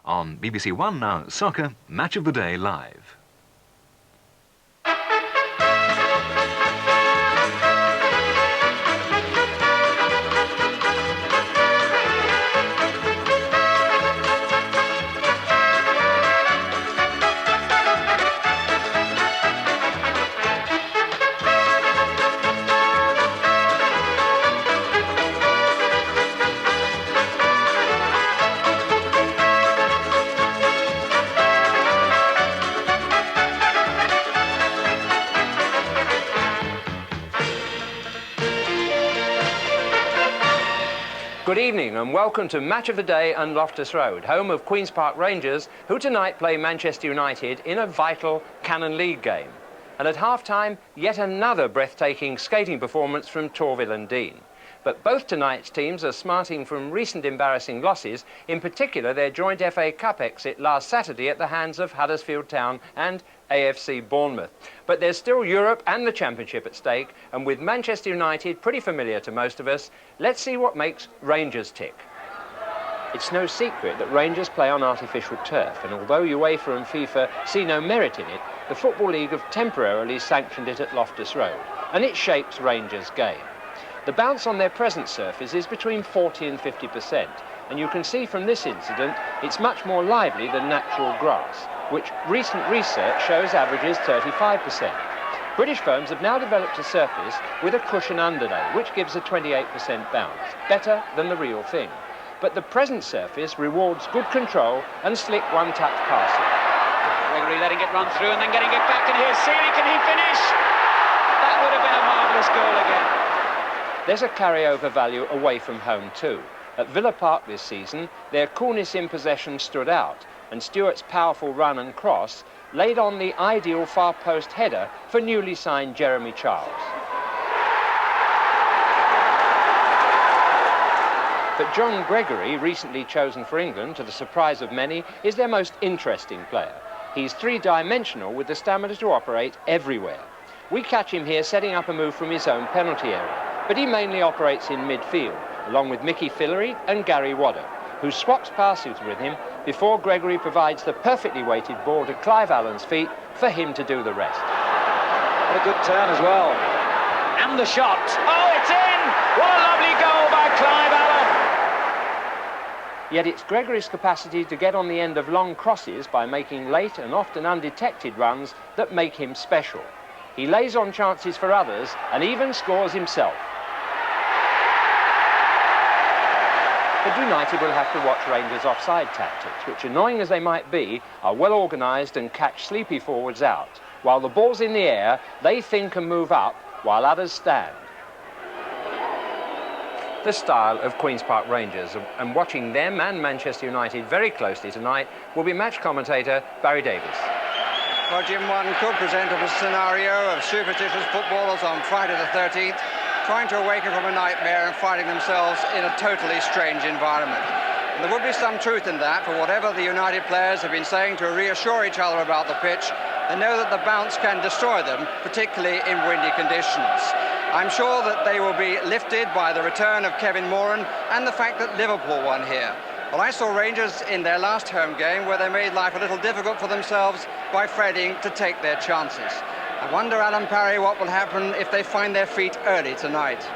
on BBC One Now Soccer Match of the Day Live. Good evening and welcome to Match of the Day and Loftus Road, home of Queen's Park Rangers, who tonight play Manchester United in a vital Canon League game. And at half-time, yet another breathtaking skating performance from Torvill and Dean. But both tonight's teams are smarting from recent embarrassing losses, in particular their joint FA Cup exit last Saturday at the hands of Huddersfield Town and AFC Bournemouth. But there's still Europe and the Championship at stake, and with Manchester United pretty familiar to most of us, let's see what makes Rangers tick. It's no secret that Rangers play on artificial turf, and although UEFA and FIFA see no merit in it, the Football League have temporarily sanctioned it at Loftus Road, and it shapes Rangers' game. The bounce on their present surface is between 40 and 50%, and you can see from this incident it's much more lively than natural grass, which recent research shows averages 35%. British firms have now developed a surface with a cushion underlay, which gives a 28% bounce, better than the real thing. But the present surface rewards good control and slick one-touch passing. Gregory letting it run through and then getting it back, and here's Seeley, can he finish? That would have been a marvellous goal again. There's a carryover value away from home too. At Villa Park this season, their coolness in possession stood out, and Stewart's powerful run and cross laid on the ideal far post header for newly signed Jeremy Charles. But John Gregory, recently chosen for England to the surprise of many, is their most interesting player. He's three-dimensional with the stamina to operate everywhere. We catch him here setting up a move from his own penalty area, but he mainly operates in midfield, along with Mickey Fillery and Gary Wadder, who swaps passes with him before Gregory provides the perfectly weighted ball to Clive Allen's feet for him to do the rest. What a good turn as well. And the shot. Oh, it's in! What a lovely goal by Clive Allen! Yet it's Gregory's capacity to get on the end of long crosses by making late and often undetected runs that make him special. He lays on chances for others and even scores himself. But United will have to watch Rangers' offside tactics, which, annoying as they might be, are well organised and catch sleepy forwards out. While the ball's in the air, they think and move up, while others stand. The style of Queen's Park Rangers, and watching them and Manchester United very closely tonight will be match commentator Barry Davies. Well, Jim, one could present a scenario of superstitious footballers on Friday the 13th trying to awaken from a nightmare and finding themselves in a totally strange environment. And there would be some truth in that, for whatever the United players have been saying to reassure each other about the pitch, they know that the bounce can destroy them, particularly in windy conditions. I'm sure that they will be lifted by the return of Kevin Moran and the fact that Liverpool won here. Well, I saw Rangers in their last home game where they made life a little difficult for themselves by fretting to take their chances. I wonder, Alan Parry, what will happen if they find their feet early tonight.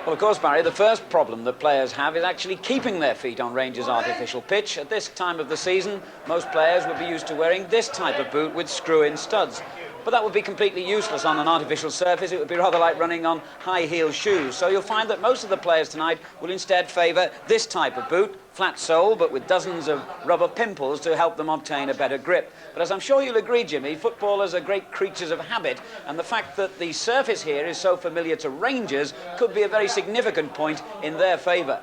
Well, of course, Barry, the first problem that players have is actually keeping their feet on Rangers' artificial pitch. At this time of the season, most players would be used to wearing this type of boot with screw-in studs. But that would be completely useless on an artificial surface. It would be rather like running on high-heel shoes. So you'll find that most of the players tonight will instead favour this type of boot, flat sole, but with dozens of rubber pimples to help them obtain a better grip. But as I'm sure you'll agree, Jimmy, footballers are great creatures of habit, and the fact that the surface here is so familiar to Rangers could be a very significant point in their favour.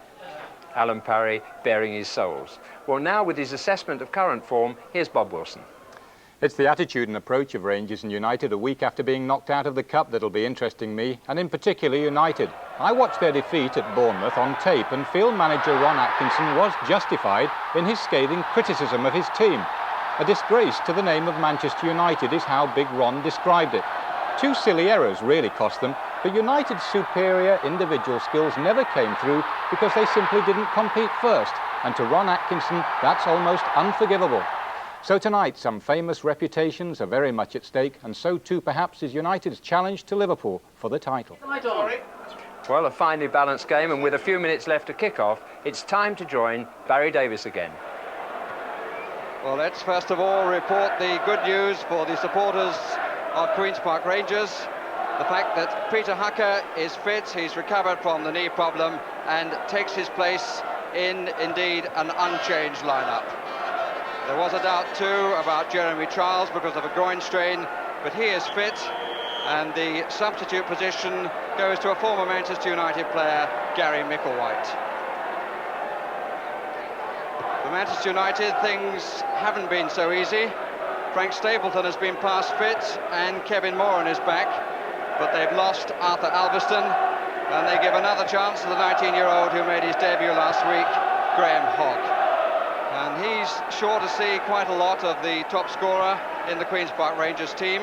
Alan Parry bearing his soles. Well, now with his assessment of current form, here's Bob Wilson. It's the attitude and approach of Rangers and United a week after being knocked out of the Cup that'll be interesting me, and in particular United. I watched their defeat at Bournemouth on tape, and field manager Ron Atkinson was justified in his scathing criticism of his team. A disgrace to the name of Manchester United is how Big Ron described it. Two silly errors really cost them, but United's superior individual skills never came through because they simply didn't compete first. and to Ron Atkinson, that's almost unforgivable. So tonight, some famous reputations are very much at stake, and so too perhaps is United's challenge to Liverpool for the title. Well, a finely balanced game, and with a few minutes left to kick off, it's time to join Barry Davies again. Well, let's first of all report the good news for the supporters of Queen's Park Rangers. The fact that Peter Hacker is fit, he's recovered from the knee problem and takes his place in, indeed, an unchanged lineup. There was a doubt too about Jeremy Charles because of a groin strain, but he is fit, and the substitute position goes to a former Manchester United player, Gary Micklewhite. For Manchester United, things haven't been so easy. Frank Stapleton has been past fit and Kevin Moran is back, but they've lost Arthur Alveston, and they give another chance to the 19-year-old who made his debut last week, Graham Hogg. And he's sure to see quite a lot of the top scorer in the Queen's Park Rangers team,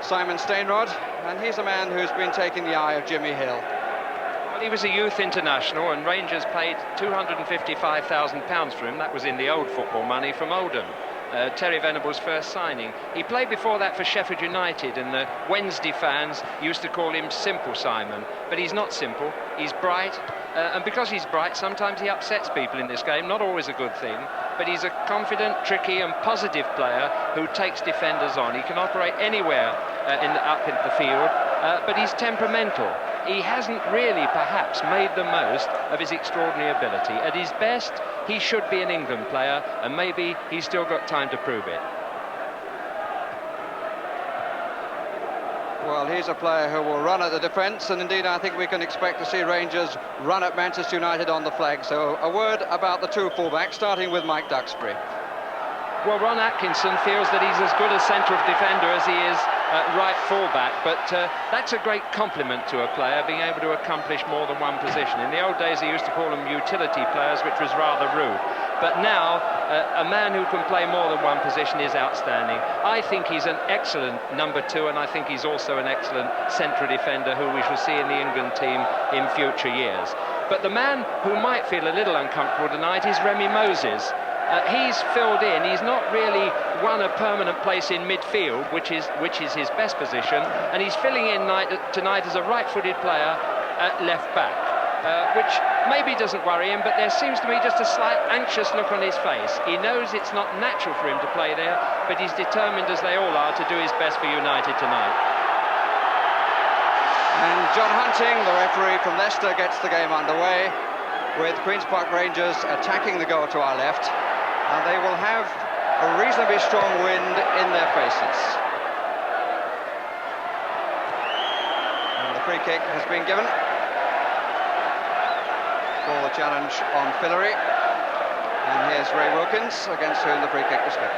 Simon Stainrod, and he's a man who's been taking the eye of Jimmy Hill. Well, he was a youth international, and Rangers paid £255,000 for him. That was in the old football money from Oldham. Terry Venable's first signing. He played before that for Sheffield United, and the Wednesday fans used to call him Simple Simon, but he's not simple, he's bright, and because he's bright, sometimes he upsets people in this game, not always a good thing, but he's a confident, tricky and positive player who takes defenders on. He can operate anywhere up in the field, but he's temperamental. He hasn't really perhaps made the most of his extraordinary ability. At his best, he should be an England player, and maybe he's still got time to prove it. Well, he's a player who will run at the defence, and indeed I think we can expect to see Rangers run at Manchester United on the flag. So a word about the two fullbacks, starting with Mike Duxbury. Well, Ron Atkinson feels that he's as good a central defender as he is right fullback, but that's a great compliment to a player, being able to accomplish more than one position. In the old days, he used to call them utility players, which was rather rude. But now, a man who can play more than one position is outstanding. I think he's an excellent number two, and I think he's also an excellent central defender who we shall see in the England team in future years. But the man who might feel a little uncomfortable tonight is Remy Moses. He's filled in. He's not really won a permanent place in midfield, which is his best position, and he's filling in tonight as a right-footed player at left back, which maybe doesn't worry him, but there seems to be just a slight anxious look on his face. He knows it's not natural for him to play there, but he's determined, as they all are, to do his best for United tonight. And John Hunting, the referee from Leicester, gets the game underway, with Queen's Park Rangers attacking the goal to our left. And they will have a reasonably strong wind in their faces. And the free kick has been given for the challenge on Fillery. And here's Ray Wilkins, against whom the free kick was given.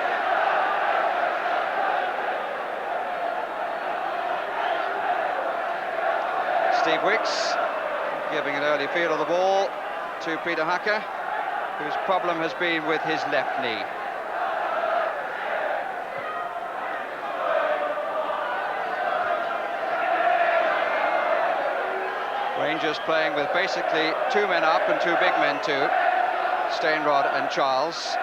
Steve Wicks giving an early feel of the ball to Peter Hacker, whose problem has been with his left knee. Rangers playing with basically two men up and two big men too, Stainrod and Charles.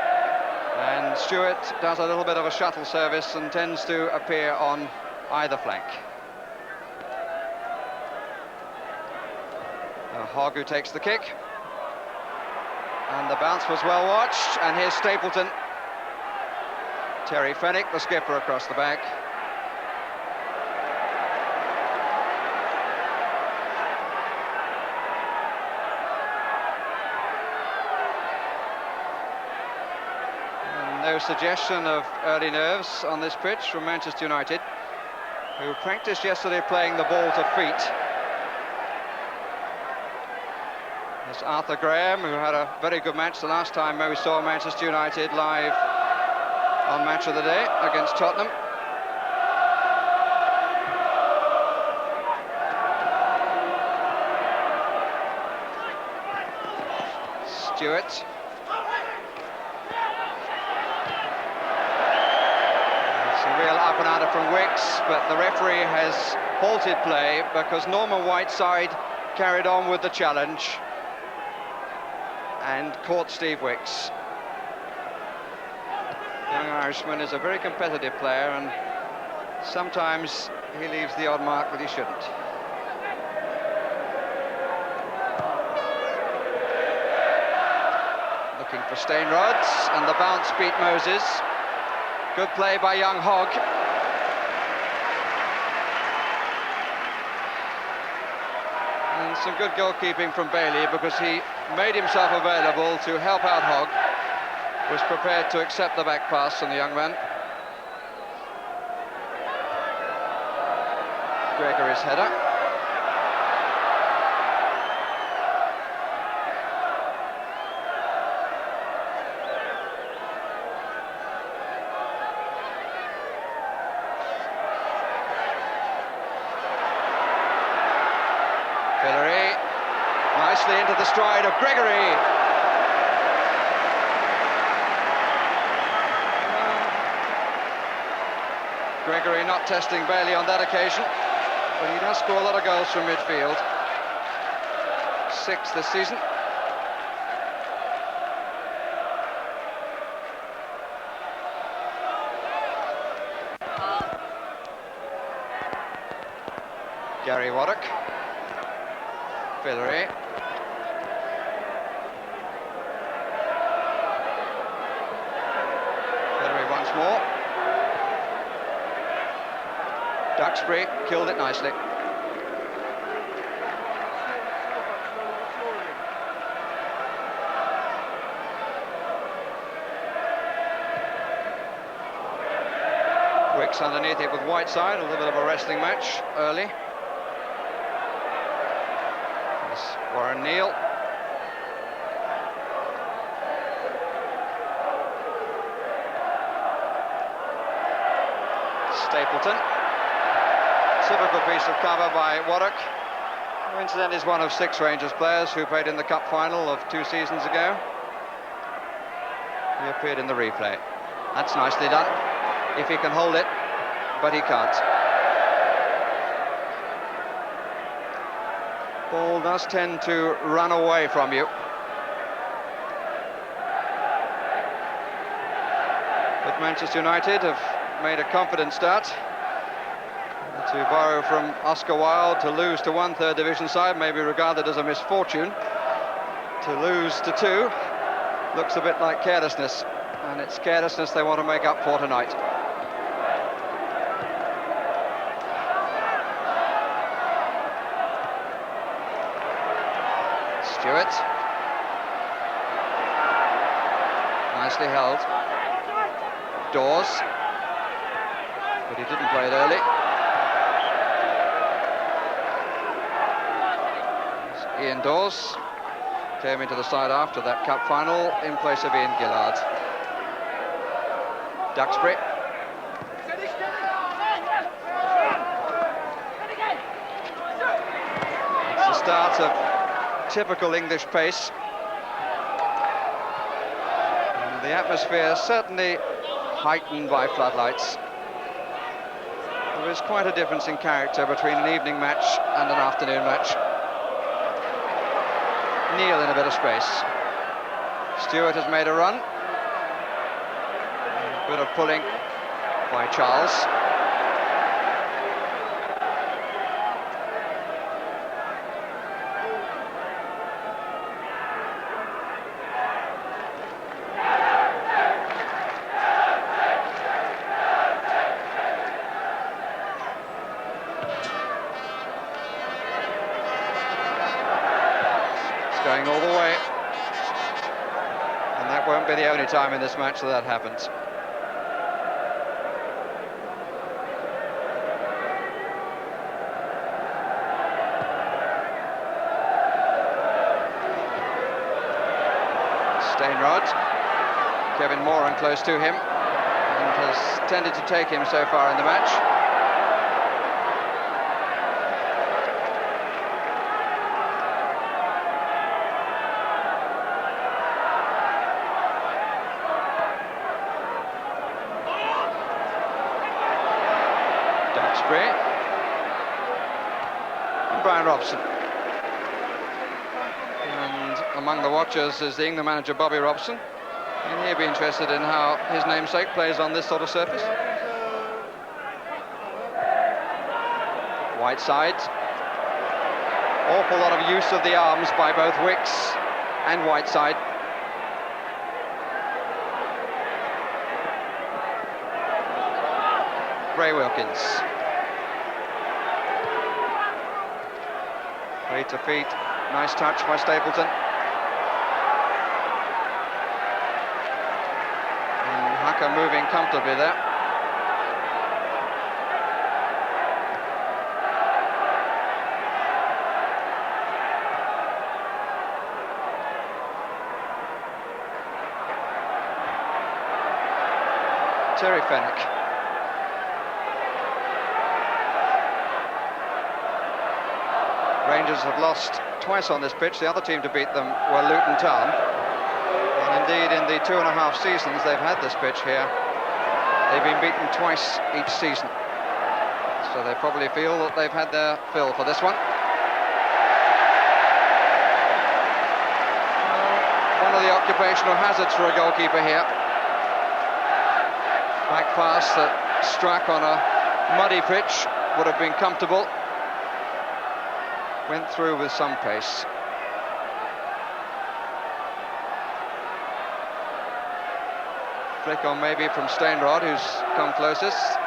And Stewart does a little bit of a shuttle service and tends to appear on either flank. Hogg, who takes the kick. And the bounce was well watched, and here's Stapleton. Terry Fenwick, the skipper, across the back. And no suggestion of early nerves on this pitch from Manchester United, who practiced yesterday playing the ball to feet. There's Arthur Graham, who had a very good match the last time we saw Manchester United live on Match of the Day against Tottenham. Stewart. It's a real up and outer from Wicks, but the referee has halted play because Norman Whiteside carried on with the challenge. and caught Steve Wicks. Young Irishman is a very competitive player, and sometimes he leaves the odd mark that he shouldn't. Looking for Stainrods, and the bounce beat Moses. Good play by young Hogg. And some good goalkeeping from Bailey, because he made himself available to help out Hogg. Was prepared to accept the back pass from the young man. Gregory's header. Hillary, nicely into the stride of Gregory. Gregory not testing Bailey on that occasion, but he does score a lot of goals from midfield. 6 this season. Gary Waddock. Hillary. Hillary once more. Duxbury killed it nicely. Wicks underneath it with Whiteside, a little bit of a wrestling match early. There's Warren Neal. Stapleton. Typical piece of cover by Waddock, who incidentally is one of 6 Rangers players who played in the Cup final of 2 seasons ago. He appeared in the replay. That's nicely done, if he can hold it, but he can't. Ball does tend to run away from you. But Manchester United have made a confident start. To borrow from Oscar Wilde, to lose to one third division side may be regarded as a misfortune. To lose to 2 looks a bit like carelessness, and it's carelessness they want to make up for tonight. Stewart. Nicely held. Dawes. But he didn't play it early. Ian Dawes came into the side after that cup final in place of Ian Gillard. Duxbury. It's the start of typical English pace. And the atmosphere certainly heightened by floodlights. There is quite a difference in character between an evening match and an afternoon match. Neal in a bit of space. Stewart has made a run. A bit of pulling by Charles. Going all the way, and that won't be the only time in this match that happens. Stainrod, Kevin Moran close to him, and has tended to take him so far in the match. And a among the watchers is the England manager Bobby Robson, and he'd be interested in how his namesake plays on this sort of surface. Whiteside. Awful lot of use of the arms by both Wicks and Whiteside. Ray Wilkins. Feet to feet. Nice touch by Stapleton. And Haka moving comfortably there. Terry Fenwick. Rangers have lost twice on this pitch. The other team to beat them were Luton Town. And indeed, in the 2.5 seasons they've had this pitch here, they've been beaten twice each season. So they probably feel that they've had their fill for this one. One of the occupational hazards for a goalkeeper here. Back pass that struck on a muddy pitch would have been comfortable. Went through with some pace. Flick on maybe from Stainrod, who's come closest.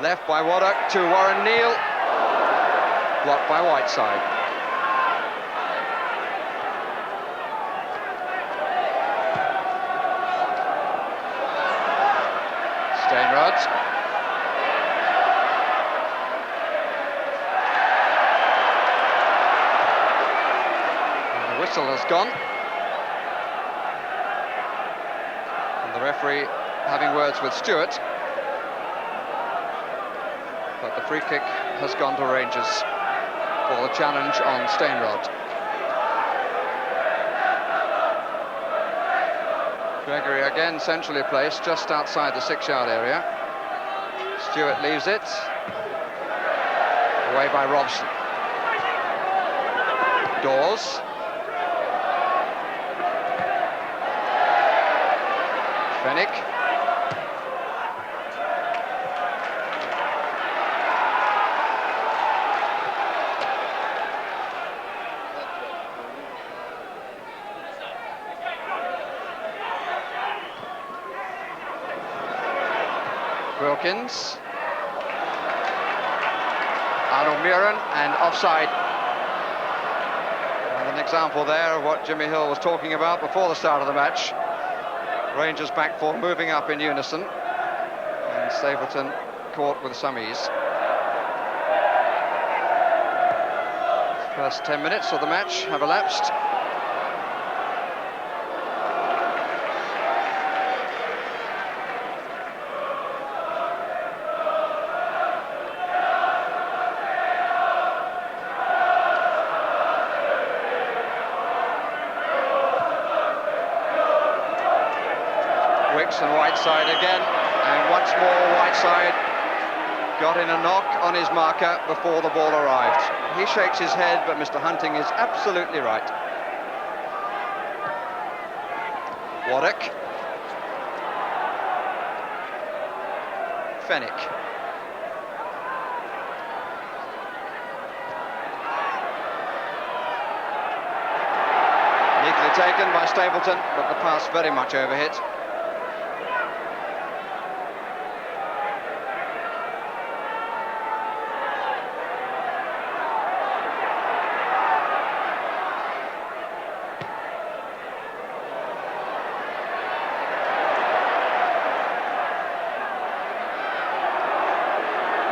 Left by Waddock to Warren Neal. Blocked by Whiteside. Stainrod. And the whistle has gone. And the referee having words with Stewart. But the free kick has gone to Rangers for the challenge on Stainrod. Gregory again centrally placed just outside the 6-yard area. Stewart leaves it. Away by Robson. Dawes. Fenwick. Wilkins. Arnold Muren, and offside. And an example there of what Jimmy Hill was talking about before the start of the match. Rangers back four moving up in unison, and Stapleton caught with some ease. First 10 minutes of the match have elapsed. And Whiteside again, and once more Whiteside got in a knock on his marker before the ball arrived. He shakes his head, but Mr. Hunting is absolutely right. Waddock. Fenwick. Neatly taken by Stapleton, but the pass very much overhit.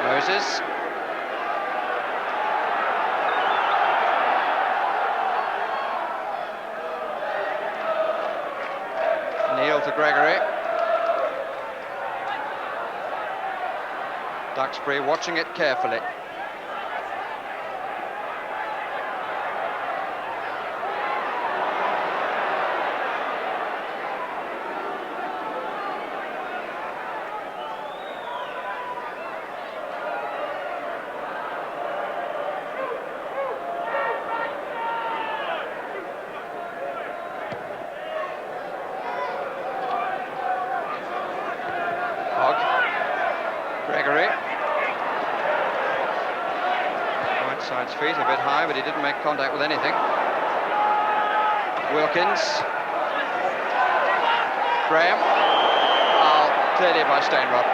Moses. Neal to Gregory. Duxbury watching it carefully. feet a bit high, but he didn't make contact with anything. Wilkins. Graham. Clearly by Steinrod.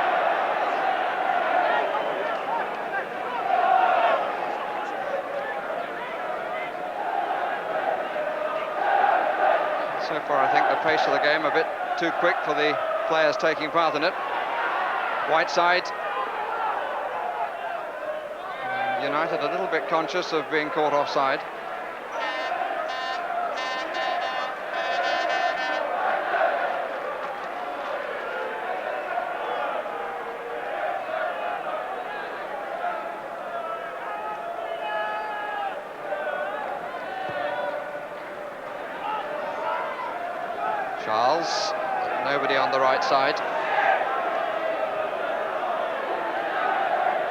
So far, I think the pace of the game a bit too quick for the players taking part in it. Whiteside. United a little bit conscious of being caught offside. Charles, nobody on the right side.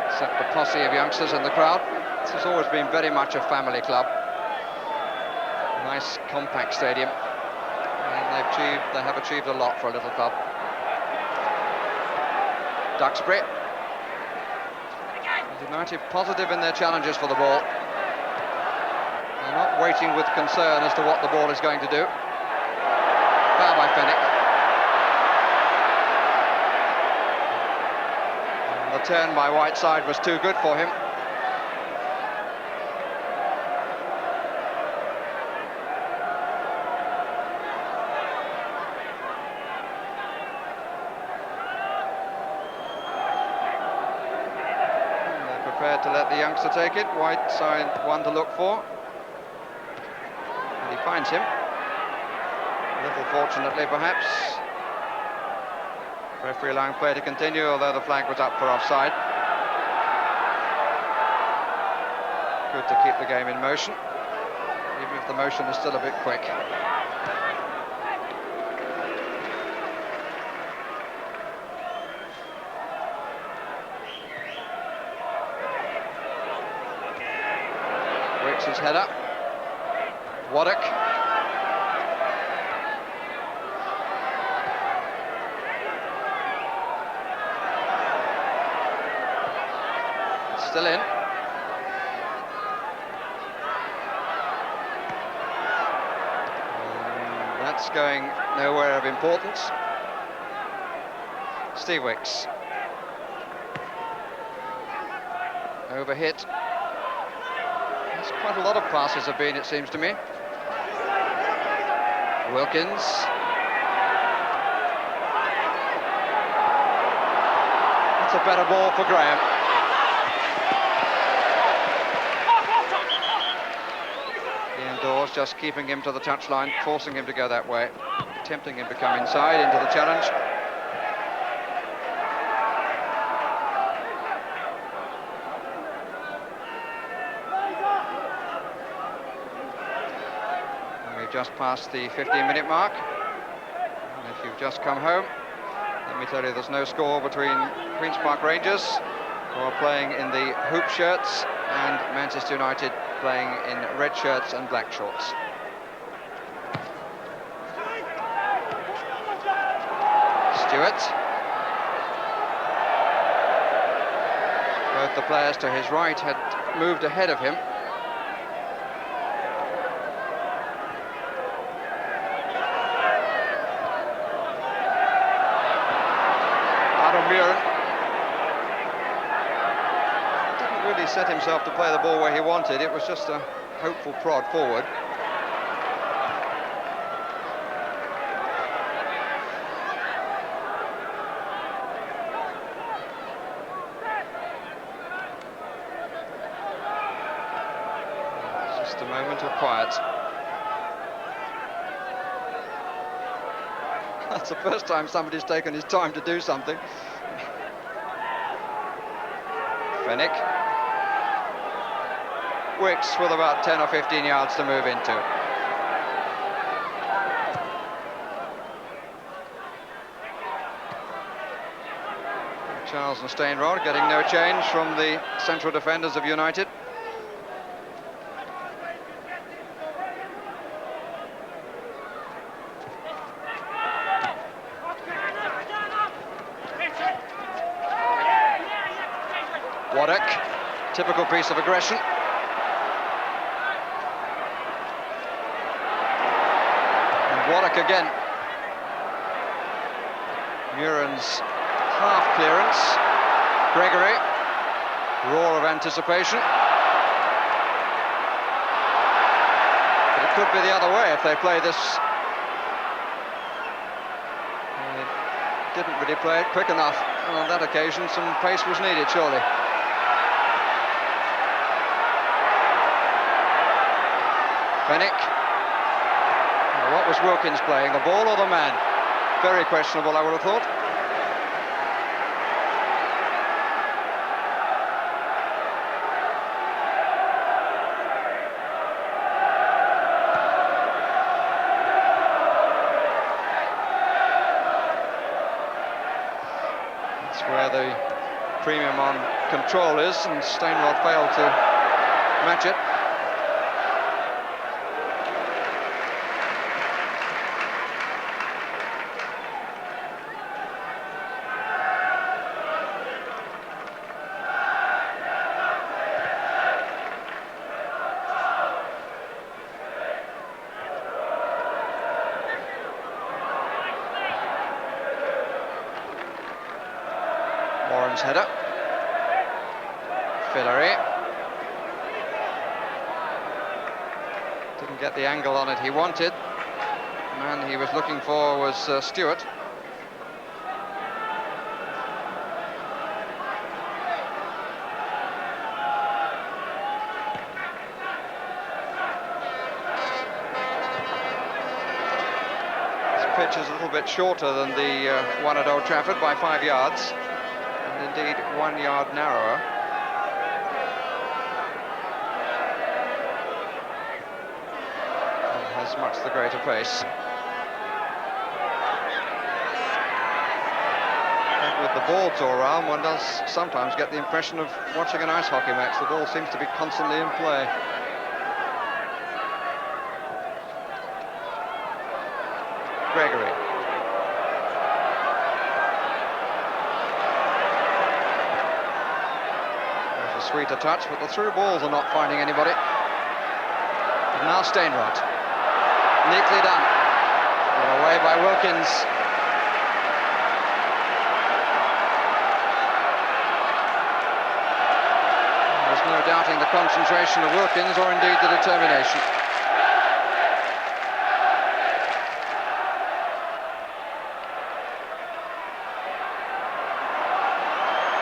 Except a posse of youngsters in the crowd. This has always been very much a family club. Nice compact stadium. And they have achieved a lot for a little club. Duxbury. United positive in their challenges for the ball. They're not waiting with concern as to what the ball is going to do. Foul by Fenwick. And the turn by Whiteside was too good for him. And they're prepared to let the youngster take it. Whiteside one to look for. And he finds him. A little fortunately, perhaps. Referee allowing play to continue, although the flag was up for offside. Good to keep the game in motion, even if the motion is still a bit quick. Wicks' header. Waddock. Still in. That's going nowhere of importance. Steve Wicks. Overhit. That's quite a lot of passes have been, it seems to me. Wilkins. That's a better ball for Graham. Just keeping him to the touchline, forcing him to go that way, tempting him to come inside into the challenge. And we've just passed the 15-minute mark. And if you've just come home, let me tell you there's no score between Queen's Park Rangers, who are playing in the hoop shirts, and Manchester United playing in red shirts and black shorts. Stewart. Both the players to his right had moved ahead of him. Adam Muren. Really set himself to play the ball where he wanted. It was just a hopeful prod forward. Just a moment of quiet. That's the first time somebody's taken his time to do something. Fenwick. Wicks with about 10 or 15 yards to move into. Charles and Steinrod getting no change from the central defenders of United. Waddock, typical piece of aggression. Waddock again. Muren's half clearance. Gregory. Roar of anticipation. But it could be the other way if they play this. Didn't really play it quick enough, and on that occasion some pace was needed, surely. Fennick. Now, what was Wilkins playing, the ball or the man? Very questionable, I would have thought. Where the premium on control is, and Stainrod failed to match it. Warren's header. Fillery. Didn't get the angle on it he wanted. The man he was looking for was Stewart. This pitch is a little bit shorter than the one at Old Trafford by 5 yards. Indeed, 1 yard narrower. And has much the greater pace. And with the ball all around, one does sometimes get the impression of watching an ice hockey match. The ball seems to be constantly in play. Gregory. Sweeter touch, but the through balls are not finding anybody. And now Stainrod. Neatly done. And away by Wilkins. There's no doubting the concentration of Wilkins, or indeed the determination.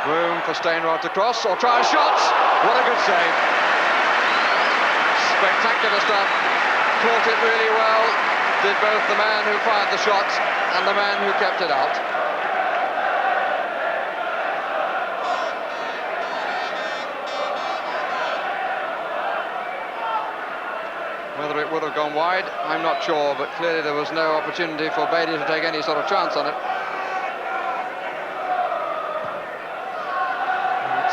Room for Stainrod to cross, or try a shot. What a good save. Spectacular stuff. Caught it really well. Did both the man who fired the shot and the man who kept it out. Whether it would have gone wide, I'm not sure, but clearly there was no opportunity for Bailey to take any sort of chance on it.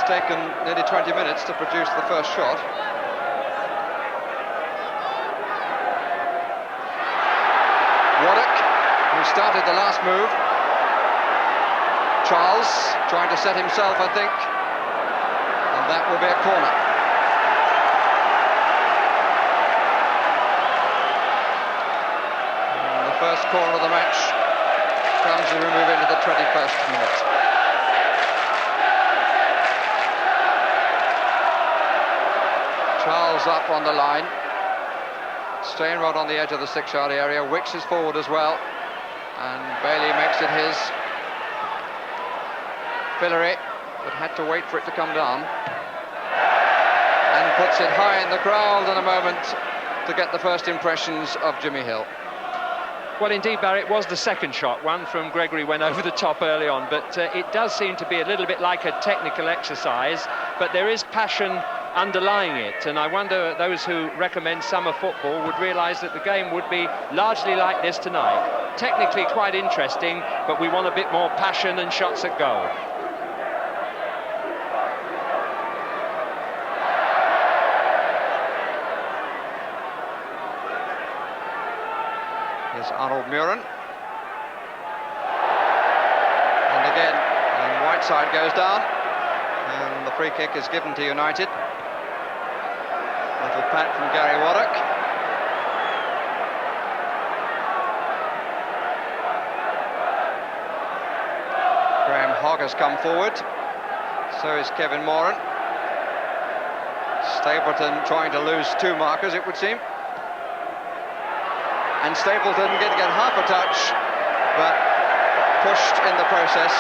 Taken nearly 20 minutes to produce the first shot. Waddock, who started the last move. Charles trying to set himself, I think, and that will be a corner. And the first corner of the match comes as we move into the 21st minute. Charles up on the line. Stainrod on the edge of the 6-yard area. Wicks is forward as well. And Bailey makes it his. Fillery, but had to wait for it to come down. And puts it high in the crowd in a moment to get the first impressions of Jimmy Hill. Well, indeed, Barry, it was the second shot. One from Gregory went over the top early on, but it does seem to be a little bit like a technical exercise, but there is passion underlying it, and I wonder those who recommend summer football would realise that the game would be largely like this tonight. Technically quite interesting, but we want a bit more passion and shots at goal. Here's Arnold Muren. And again, and Whiteside goes down, and the free kick is given to United. Little pat from Gary Waddock. Hogg has come forward. So is Kevin Moran. Stapleton trying to lose two markers, it would seem. And Stapleton did get half a touch, but pushed in the process.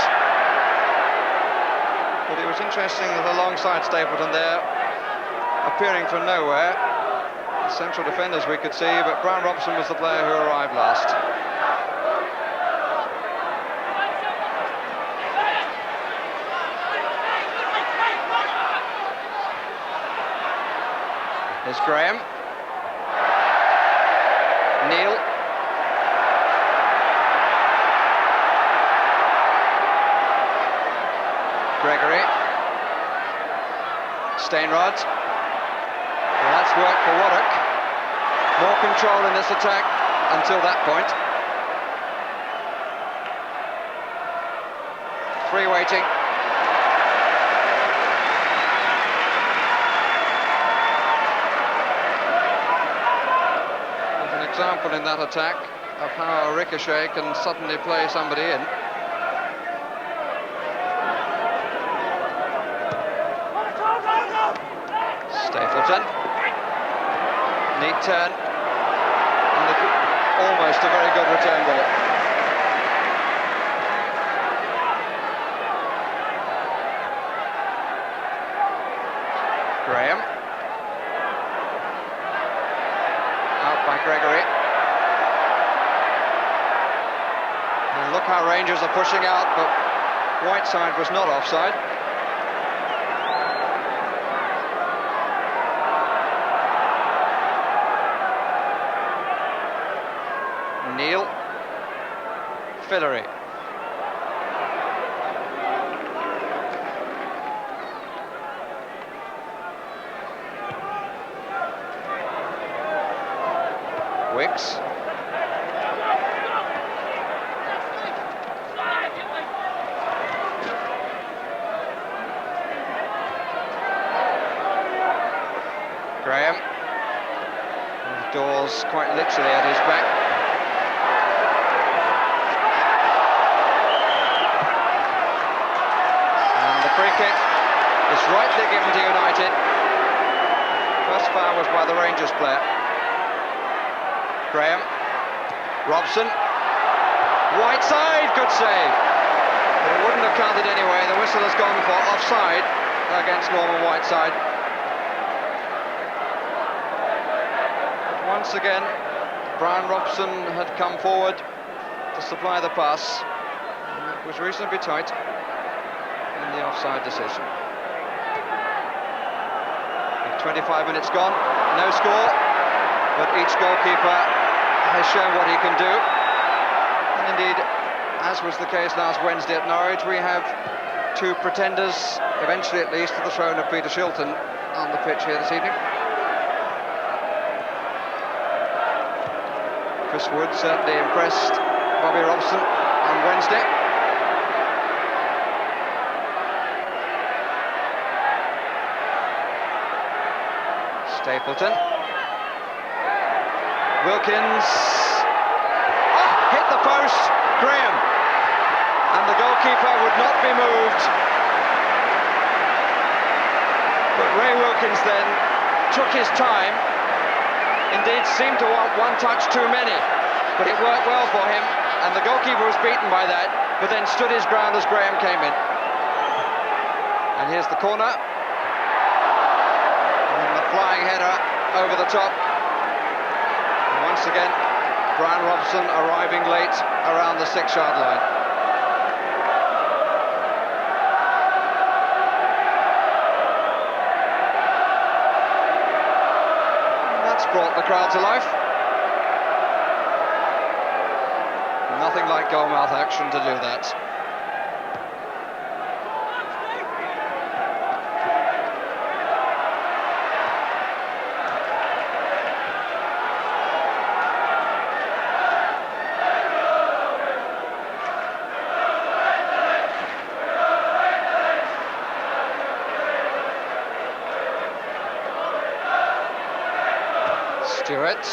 But it was interesting that alongside Stapleton there, appearing from nowhere, the central defenders we could see, but Brian Robson was the player who arrived last. Here's Graham. Neil. Gregory. Stainrod. Well, that's worked for Waddock. More control in this attack until that point. Free waiting. Example in that attack of how a ricochet can suddenly play somebody in. Stapleton, neat turn, and almost a very good return ball. Graham. By Gregory. And look how Rangers are pushing out, but Whiteside was not offside. Neil. Fillery. Wicks. Graham. Dawes quite literally at his back. And the free kick is rightly given to United. First foul was by the Rangers player. Graham, Robson, Whiteside, good save. But it wouldn't have counted anyway. The whistle has gone for offside against Norman Whiteside. Once again, Brian Robson had come forward to supply the pass. And it was reasonably tight in the offside decision. 25 minutes gone, no score, but each goalkeeper has shown what he can do. And indeed, as was the case last Wednesday at Norwich, we have two pretenders, eventually at least, to the throne of Peter Shilton on the pitch here this evening. Chris Wood certainly impressed Bobby Robson on Wednesday. Stapleton. Wilkins. Oh, hit the post. Graham. And the goalkeeper would not be moved. But Ray Wilkins then took his time. Indeed, seemed to want one touch too many. But it worked well for him. And the goalkeeper was beaten by that, but then stood his ground as Graham came in. And here's the corner. Flying header over the top. And once again, Brian Robson arriving late around the 6-yard line. And that's brought the crowd to life. Nothing like goalmouth action to do that. Stewart.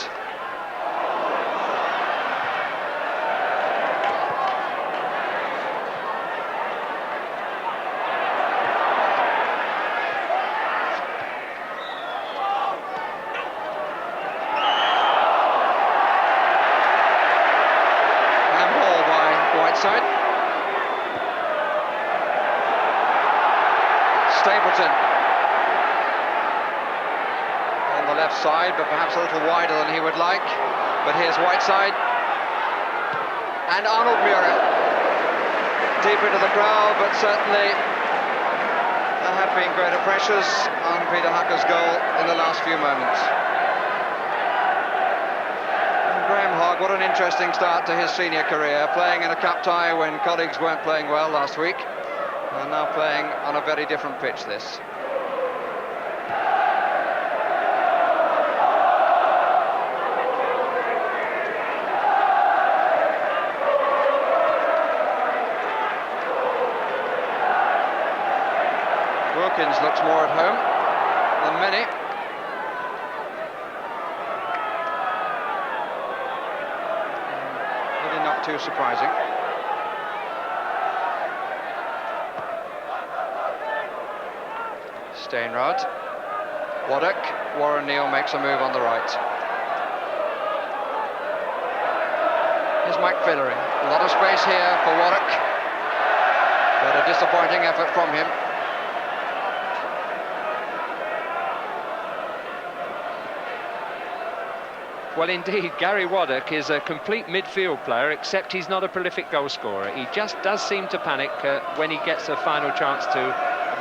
side. Stapleton on the left side, but perhaps a little wider than he would like. But here's Whiteside. And Arnold Muir deep into the crowd, but certainly there have been greater pressures on Peter Hucker's goal in the last few moments. And Graham Hogg, what an interesting start to his senior career, playing in a cup tie when colleagues weren't playing well last week, and now playing on a very different pitch this. Wilkins looks more at home than many. Really not too surprising. Stainrod, Waddock, Warren Neal makes a move on the right. Here's Mike Fillery. A lot of space here for Waddock, but a disappointing effort from him. Well, indeed, Gary Waddock is a complete midfield player, except he's not a prolific goal scorer. He just does seem to panic when he gets a final chance to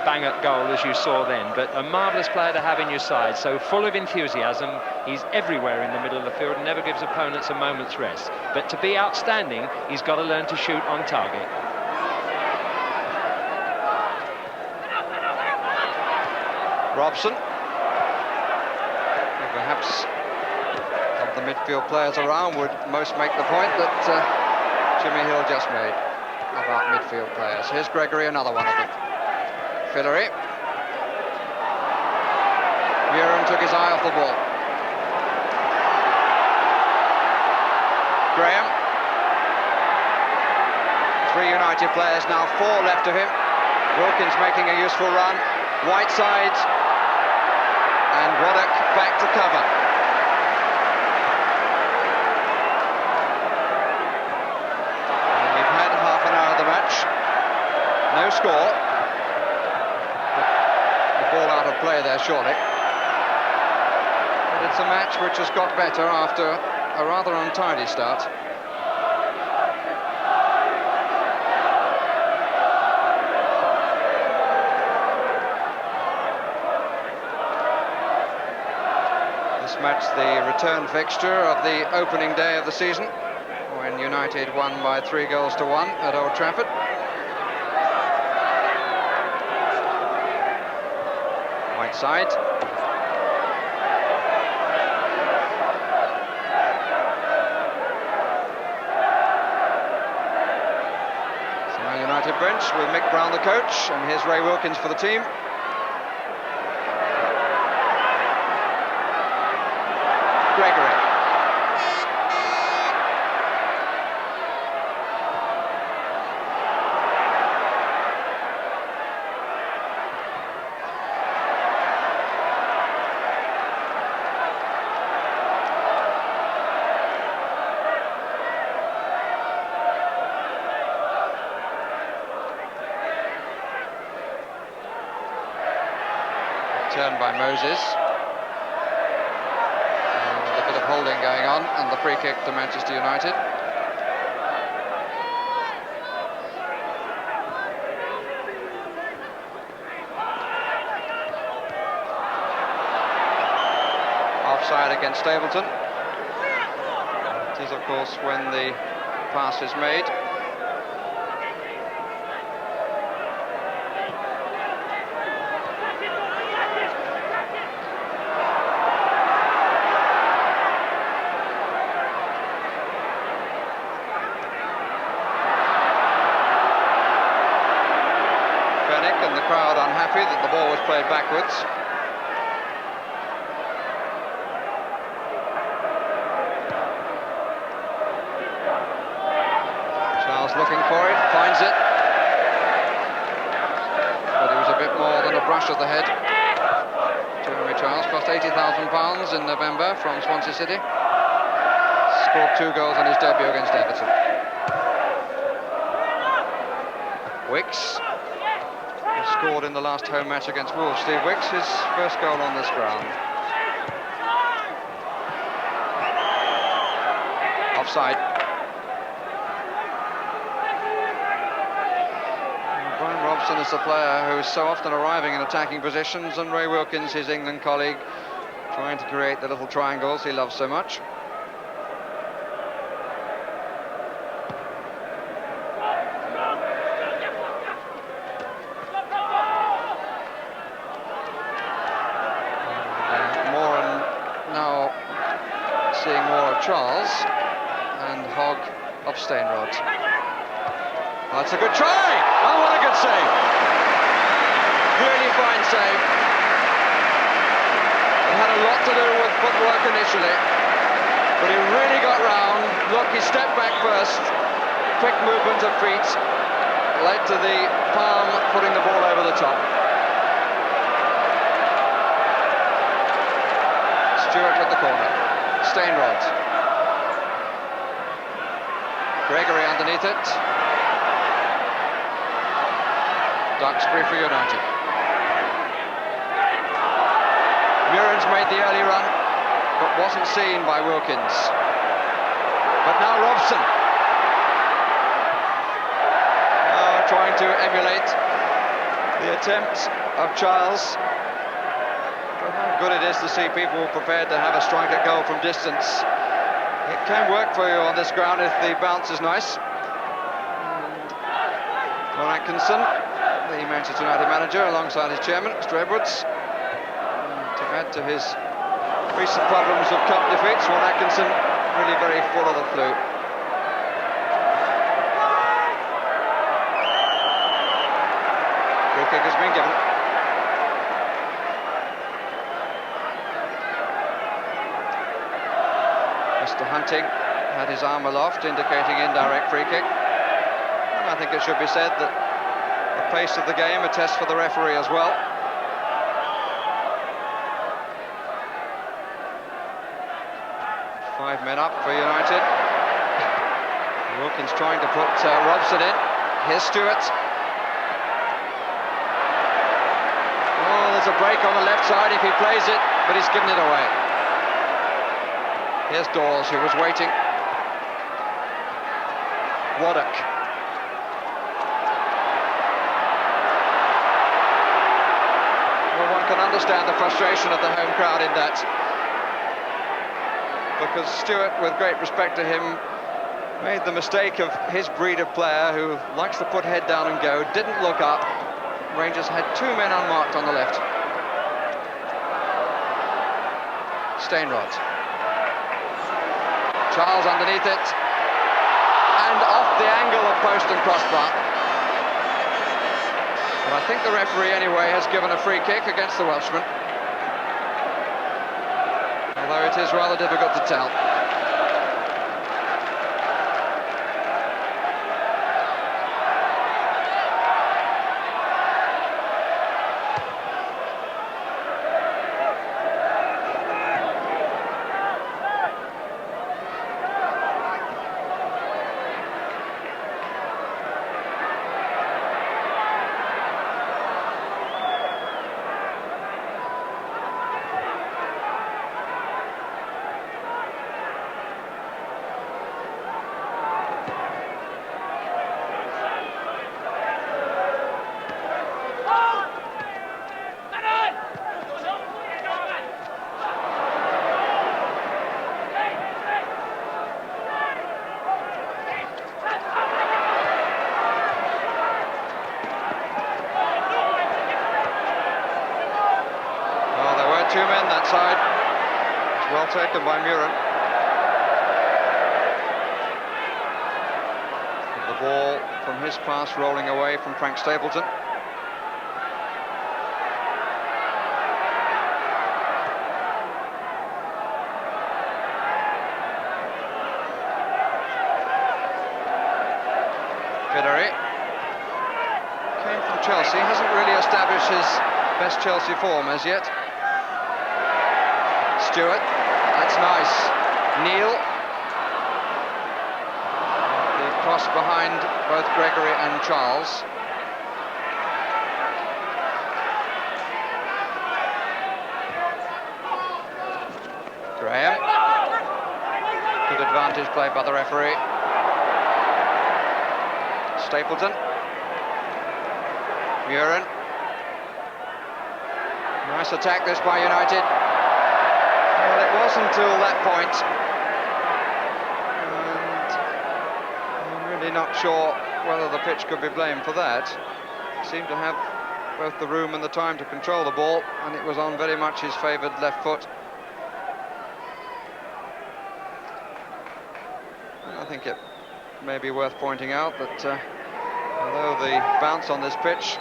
bang at goal, as you saw then. But a marvellous player to have in your side, so full of enthusiasm. He's everywhere in the middle of the field and never gives opponents a moment's rest. But to be outstanding, he's got to learn to shoot on target. Robson. Perhaps of the midfield players around would most make the point that Jimmy Hill just made about midfield players. Here's Gregory, another one of them. Fillery. Muren took his eye off the ball. Graham. 3 United players now, 4 left of him. Wilkins making a useful run. Whiteside. And Waddock back to cover. And we've had half an hour of the match. No score. The ball out of play there, surely. But it's a match which has got better after a rather untidy start. This match, the return fixture of the opening day of the season, when United won by 3-1 at Old Trafford. Whiteside. So now United bench with Mick Brown the coach, and here's Ray Wilkins for the team. Gregory. Turn by Moses. Holding going on, and the free kick to Manchester United. Offside against Stapleton. It is, of course, when the pass is made. And the crowd unhappy that the ball was played backwards. Charles looking for it, finds it. But it was a bit more than a brush of the head. Jeremy Charles cost £80,000 in November from Swansea City. Scored 2 goals in his debut against Everton. Wicks, who scored in the last home match against Wolves. Steve Wicks, his first goal on this ground. Offside. Brian Robson is the player who is so often arriving in attacking positions, and Ray Wilkins, his England colleague, trying to create the little triangles he loves so much. Seeing more of Charles and Hogg of Stainrod. That's a good try! Oh, what a good save! Really fine save. It had a lot to do with footwork initially, but he really got round. Look, he stepped back first. Quick movement of feet led to the palm putting the ball over the top. Stewart with the corner. Stainrod. Gregory underneath it. Duxbury for United. Muren's made the early run, but wasn't seen by Wilkins. But now Robson. Trying to emulate the attempt of Charles. But how good it is to see people prepared to have a strike at goal from distance. It can work for you on this ground if the bounce is nice. Ron Atkinson, the Manchester United manager, alongside his chairman, Mr. Edwards. To add to his recent problems of cup defeats, Ron Atkinson really very full of the flu. Free kick has been given. Mr. Hunting had his arm aloft, indicating indirect free kick. And I think it should be said that the pace of the game a test for the referee as well. Five men up for United. Wilkins trying to put Robson in. Here's Stewart. Oh, there's a break on the left side if he plays it, but he's given it away. Here's Dawes, who was waiting. Waddock. Well, one can understand the frustration of the home crowd in that, because Stewart, with great respect to him, made the mistake of his breed of player who likes to put head down and go, didn't look up. Rangers had two men unmarked on the left. Stainrod. Charles underneath it, and off the angle of post and crossbar. But I think the referee anyway has given a free kick against the Welshman, although it is rather difficult to tell. Two men that side. It's well taken by Muren. The ball from his pass rolling away from Frank Stapleton. Fideri came from Chelsea, hasn't really established his best Chelsea form as yet. Stewart, that's nice. Neil. The cross behind both Gregory and Charles. is played by the referee. Stapleton. Muren. Nice attack this by United. Well, it wasn't until that point. And I'm really not sure whether the pitch could be blamed for that. He seemed to have both the room and the time to control the ball, and it was on very much his favoured left foot. And I think it may be worth pointing out that although the bounce on this pitch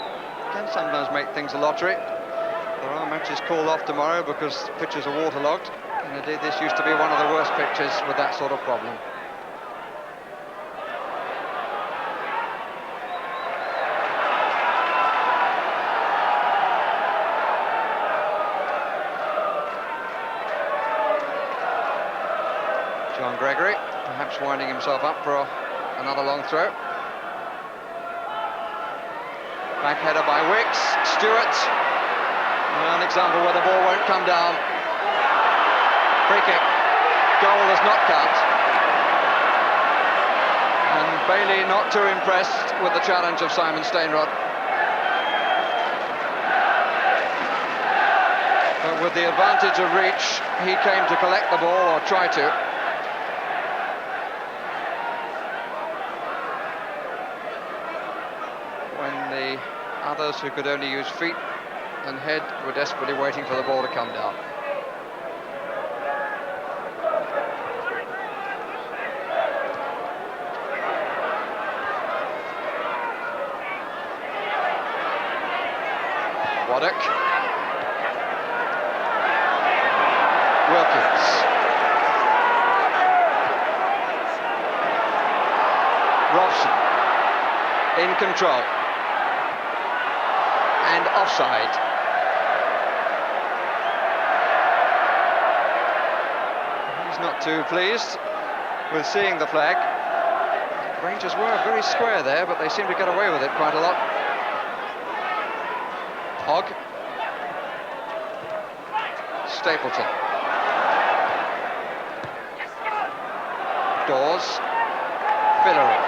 can sometimes make things a lottery, there are matches called off tomorrow because pitches are waterlogged, and indeed this used to be one of the worst pitches with that sort of problem. John Gregory, perhaps winding himself up for another long throw. Back header by Wicks. Stewart. An example where the ball won't come down. Free kick. Goal does not count. And Bailey not too impressed with the challenge of Simon Stainrod. But with the advantage of reach, he came to collect the ball, or try to. Others who could only use feet and head were desperately waiting for the ball to come down. Waddock. Wilkins. Robson. In control. And offside. He's not too pleased with seeing the flag. Rangers were very square there, but they seem to get away with it quite a lot. Hogg. Stapleton. Dawes. Fillery.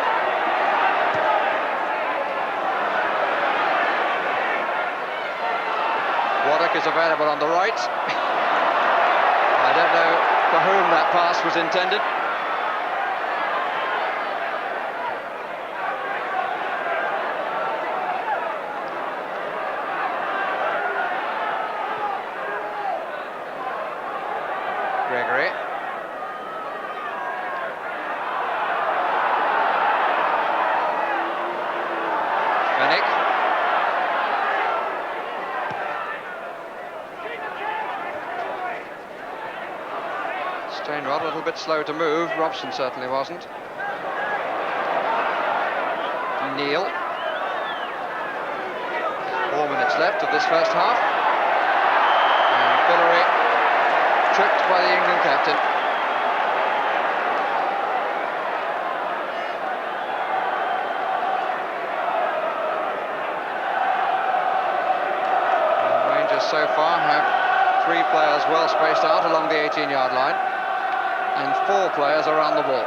Waddock is available on the right. I don't know for whom that pass was intended. Gregory. Fennick. Stainrod a little bit slow to move. Robson certainly wasn't. Neil. 4 minutes left of this first half. And Fillery tripped by the England captain. And Rangers so far have 3 players well spaced out along the 18-yard line, and 4 players around the ball.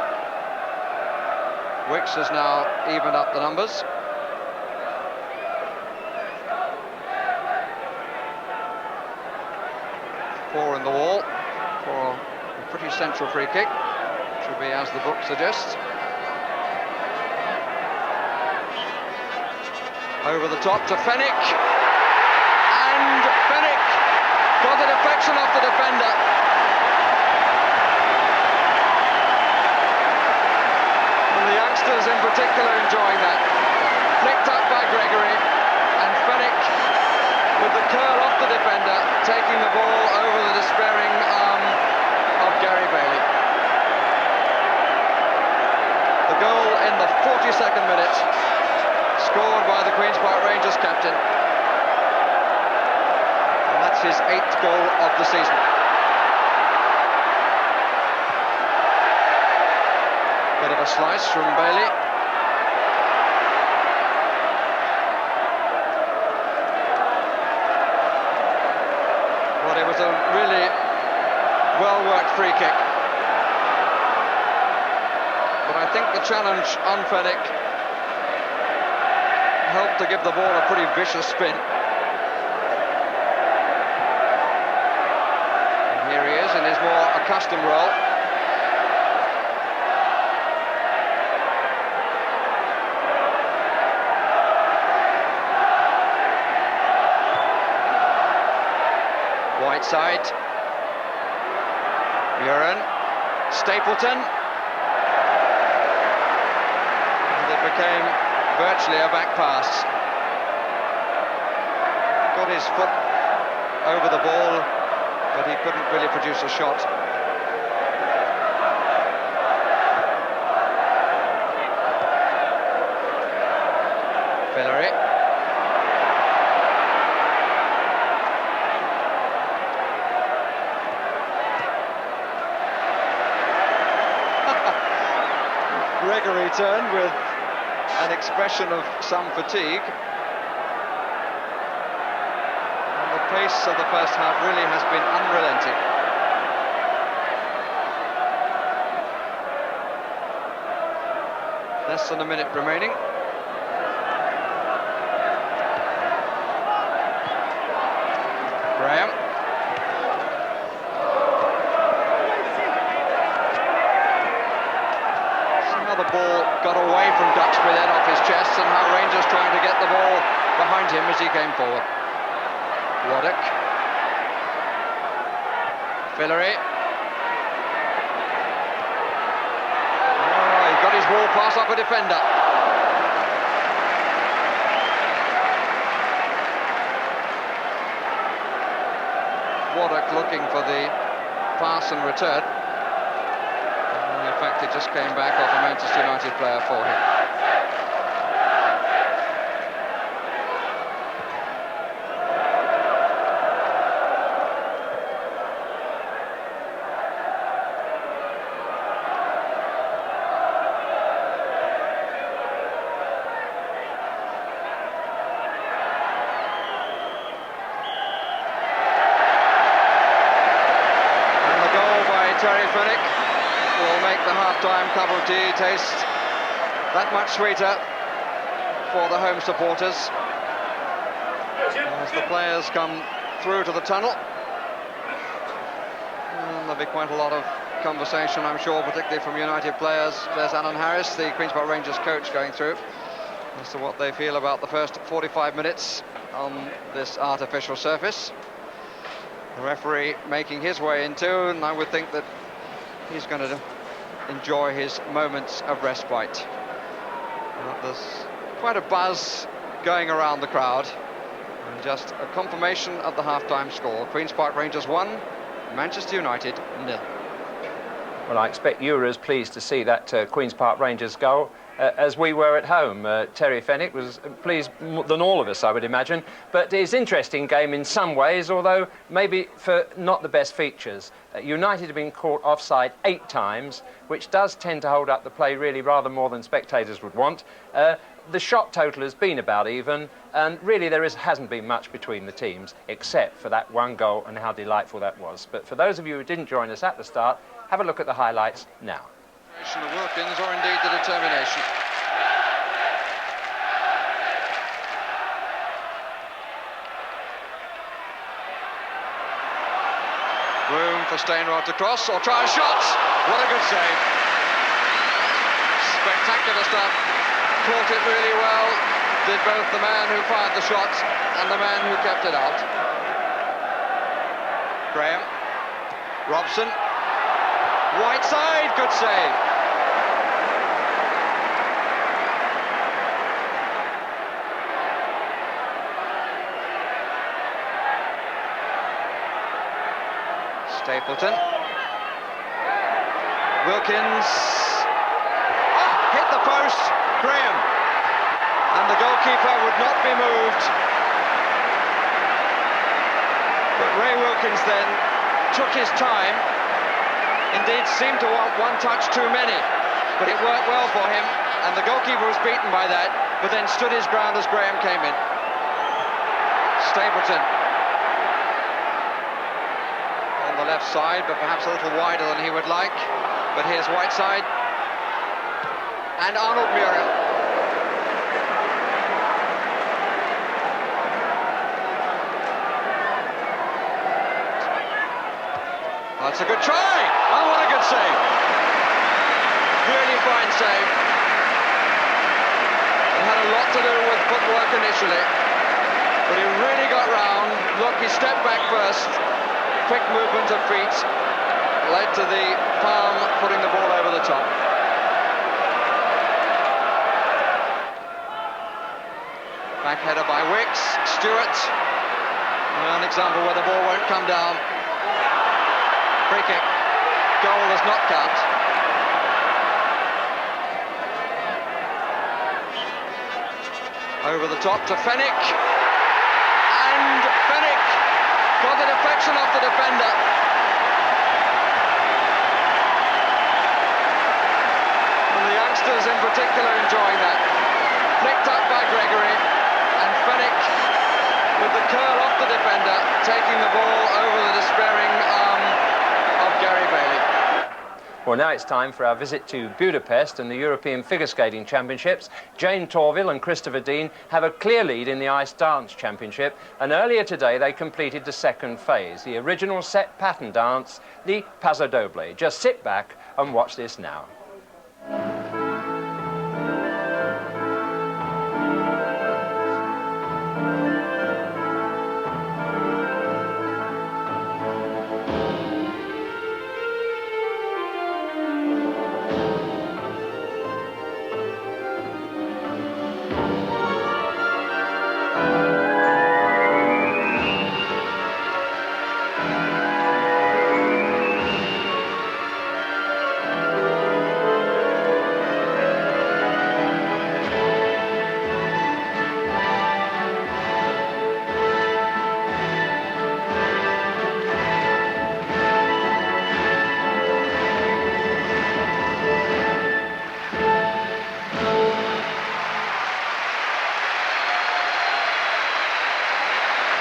Wicks has now evened up the numbers. Four in the wall for a pretty central free kick. Should be as the book suggests. Over the top to Fennick. And Fennick got the deflection off the defender. The youngsters in particular enjoying that. Flicked up by Gregory, and Fennick with the curl off the defender, taking the ball over the despairing arm of Gary Bailey. The goal in the 42nd minute, scored by the Queen's Park Rangers captain, and that's his 8th goal of the season. Bit of a slice from Bailey. Well, it was a really well-worked free kick. I think the challenge on Fenwick helped to give the ball a pretty vicious spin. And here he is in his more accustomed role. Whiteside, Muren, Stapleton, and it became virtually a back pass. Got his foot over the ball, but he couldn't really produce a shot. Villery. Gregory turned with an expression of some fatigue. And the pace of the first half really has been unrelenting. Less than a minute remaining. Graham. The ball got away from Duxbury then off his chest, and now Rangers trying to get the ball behind him as he came forward. Waddock. Villery. Oh, he got his ball pass off a defender. Waddock looking for the pass and return. In fact, it just came back off a Manchester United player for him. And the goal by Terry Fenwick will make the half-time cup of tea taste that much sweeter for the home supporters as the players come through to the tunnel. And there'll be quite a lot of conversation, I'm sure, particularly from United players. There's Alan Harris, the Queen's Park Rangers coach, going through as to what they feel about the first 45 minutes on this artificial surface. The referee making his way into, and I would think that he's going to enjoy his moments of respite. There's quite a buzz going around the crowd, and just a confirmation of the half-time score. Queen's Park Rangers 1, Manchester United 0. Well, I expect you were as pleased to see that Queen's Park Rangers goal as we were at home. Terry Fenwick was pleased than all of us, I would imagine. But it's an interesting game in some ways, although maybe for not the best features. United have been caught offside 8 times, which does tend to hold up the play really rather more than spectators would want. The shot total has been about even, and really there hasn't been much between the teams, except for that one goal and how delightful that was. But for those of you who didn't join us at the start, have a look at the highlights now. Of Wilkins, or indeed the determination. Room for Steinrod to cross, or try a shot. What a good save. Spectacular stuff. Caught it really well. Did both the man who fired the shot and the man who kept it out. Graham. Robson. Whiteside, good save. Stapleton. Wilkins. Oh, hit the post. Graham. And the goalkeeper would not be moved. But Ray Wilkins then took his time. Indeed, seemed to want one touch too many, but it worked well for him, and the goalkeeper was beaten by that, but then stood his ground as Graham came in. Stapleton on the left side, but perhaps a little wider than he would like. But here's Whiteside. and Arnold Muriel. That's a good try. Oh, what a good save. Really fine save. It had a lot to do with footwork initially, but he really got round. Look, he stepped back first. Quick movement of feet led to the palm putting the ball over the top. Back header by Wicks. Stewart. An example where the ball won't come down. Free kick. Goal does not count. Over the top to Fenwick. And Fenwick got the deflection off the defender. And the youngsters in particular enjoying that. Flicked up by Gregory. And Fenwick with the curl off the defender, taking the ball over the despairing arm of Gary Bailey. Well, now it's time for our visit to Budapest and the European Figure Skating Championships. Jane Torville and Christopher Dean have a clear lead in the Ice Dance Championship, and earlier today they completed the second phase, the original set pattern dance, the Paso Doble. Just sit back and watch this now.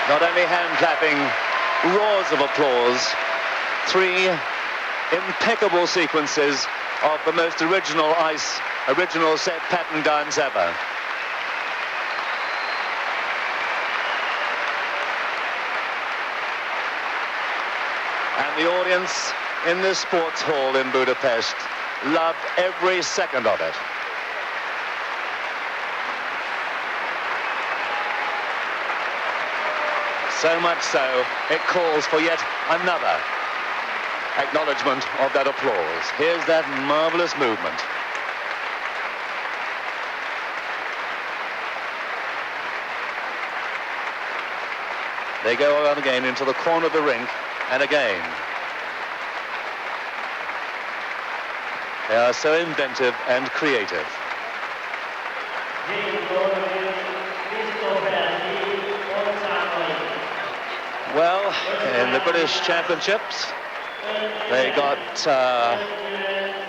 Not only hand-clapping, roars of applause, 3 impeccable sequences of the most original set pattern dance ever. And the audience in this sports hall in Budapest loved every second of it. So much so, it calls for yet another acknowledgement of that applause. Here's that marvelous movement. They go on again into the corner of the rink, and again. They are so inventive and creative. Well, in the British Championships, they got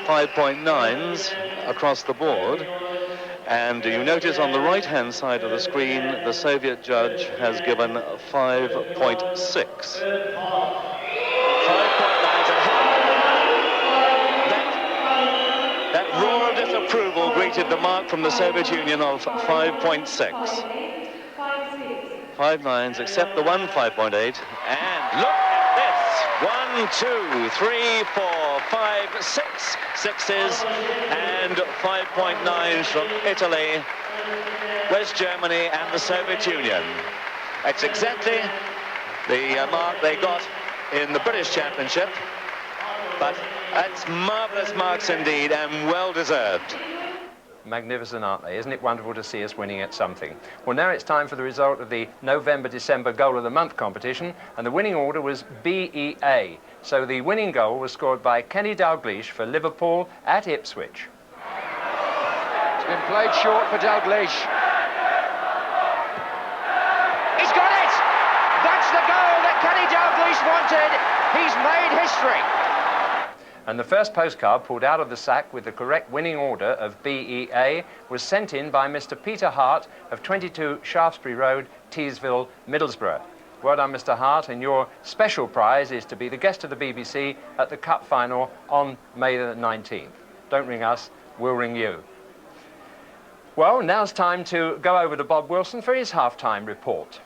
5.9s across the board. And you notice on the right-hand side of the screen, the Soviet judge has given 5.6. 5.9s. That roar of disapproval greeted the mark from the Soviet Union of 5.6. 5 9s, except the one 5.8. And look at this. 1, 2, 3, 4, 5, 6 sixes and 5.9s from Italy, West Germany and the Soviet Union. That's exactly the mark they got in the British Championship, but that's marvellous marks indeed and well deserved. Magnificent, aren't they? Isn't it wonderful to see us winning at something? Well, now it's time for the result of the November-December Goal of the Month competition, and the winning order was BEA. So the winning goal was scored by Kenny Dalglish for Liverpool at Ipswich. It's been played short for Dalglish. He's got it! That's the goal that Kenny Dalglish wanted. He's made history. And the first postcard pulled out of the sack with the correct winning order of BEA was sent in by Mr. Peter Hart of 22 Shaftesbury Road, Teesville, Middlesbrough. Well done, Mr. Hart, and your special prize is to be the guest of the BBC at the Cup Final on May the 19th. Don't ring us, we'll ring you. Well, now's time to go over to Bob Wilson for his half-time report.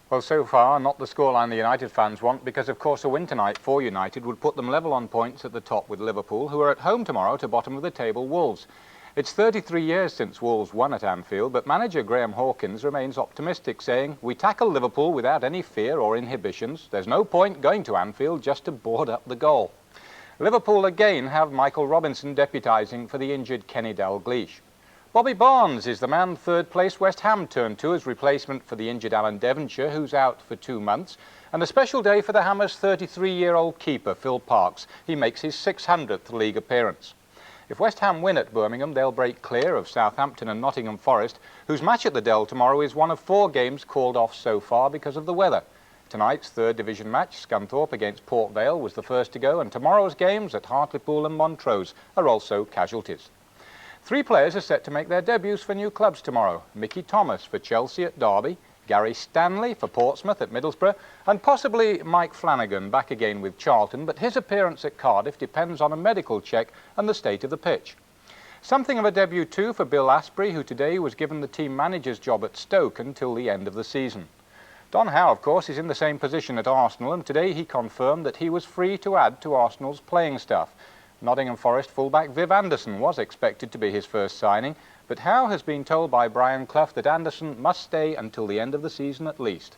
Well, so far, not the scoreline the United fans want, because, of course, a win tonight for United would put them level on points at the top with Liverpool, who are at home tomorrow to bottom-of-the-table Wolves. It's 33 years since Wolves won at Anfield, but manager Graham Hawkins remains optimistic, saying, "We tackle Liverpool without any fear or inhibitions. There's no point going to Anfield just to board up the goal." Liverpool again have Michael Robinson deputising for the injured Kenny Dalglish. Bobby Barnes is the man third-place West Ham turned to as replacement for the injured Alan Devonshire, who's out for 2 months. And a special day for the Hammers' 33-year-old keeper, Phil Parkes. He makes his 600th league appearance. If West Ham win at Birmingham, they'll break clear of Southampton and Nottingham Forest, whose match at the Dell tomorrow is one of 4 games called off so far because of the weather. Tonight's third division match, Scunthorpe against Port Vale, was the first to go, and tomorrow's games at Hartlepool and Montrose are also casualties. 3 players are set to make their debuts for new clubs tomorrow. Mickey Thomas for Chelsea at Derby, Gary Stanley for Portsmouth at Middlesbrough, and possibly Mike Flanagan back again with Charlton, but his appearance at Cardiff depends on a medical check and the state of the pitch. Something of a debut too for Bill Asprey, who today was given the team manager's job at Stoke until the end of the season. Don Howe, of course, is in the same position at Arsenal, and today he confirmed that he was free to add to Arsenal's playing staff. Nottingham Forest fullback Viv Anderson was expected to be his first signing, but Howe has been told by Brian Clough that Anderson must stay until the end of the season at least.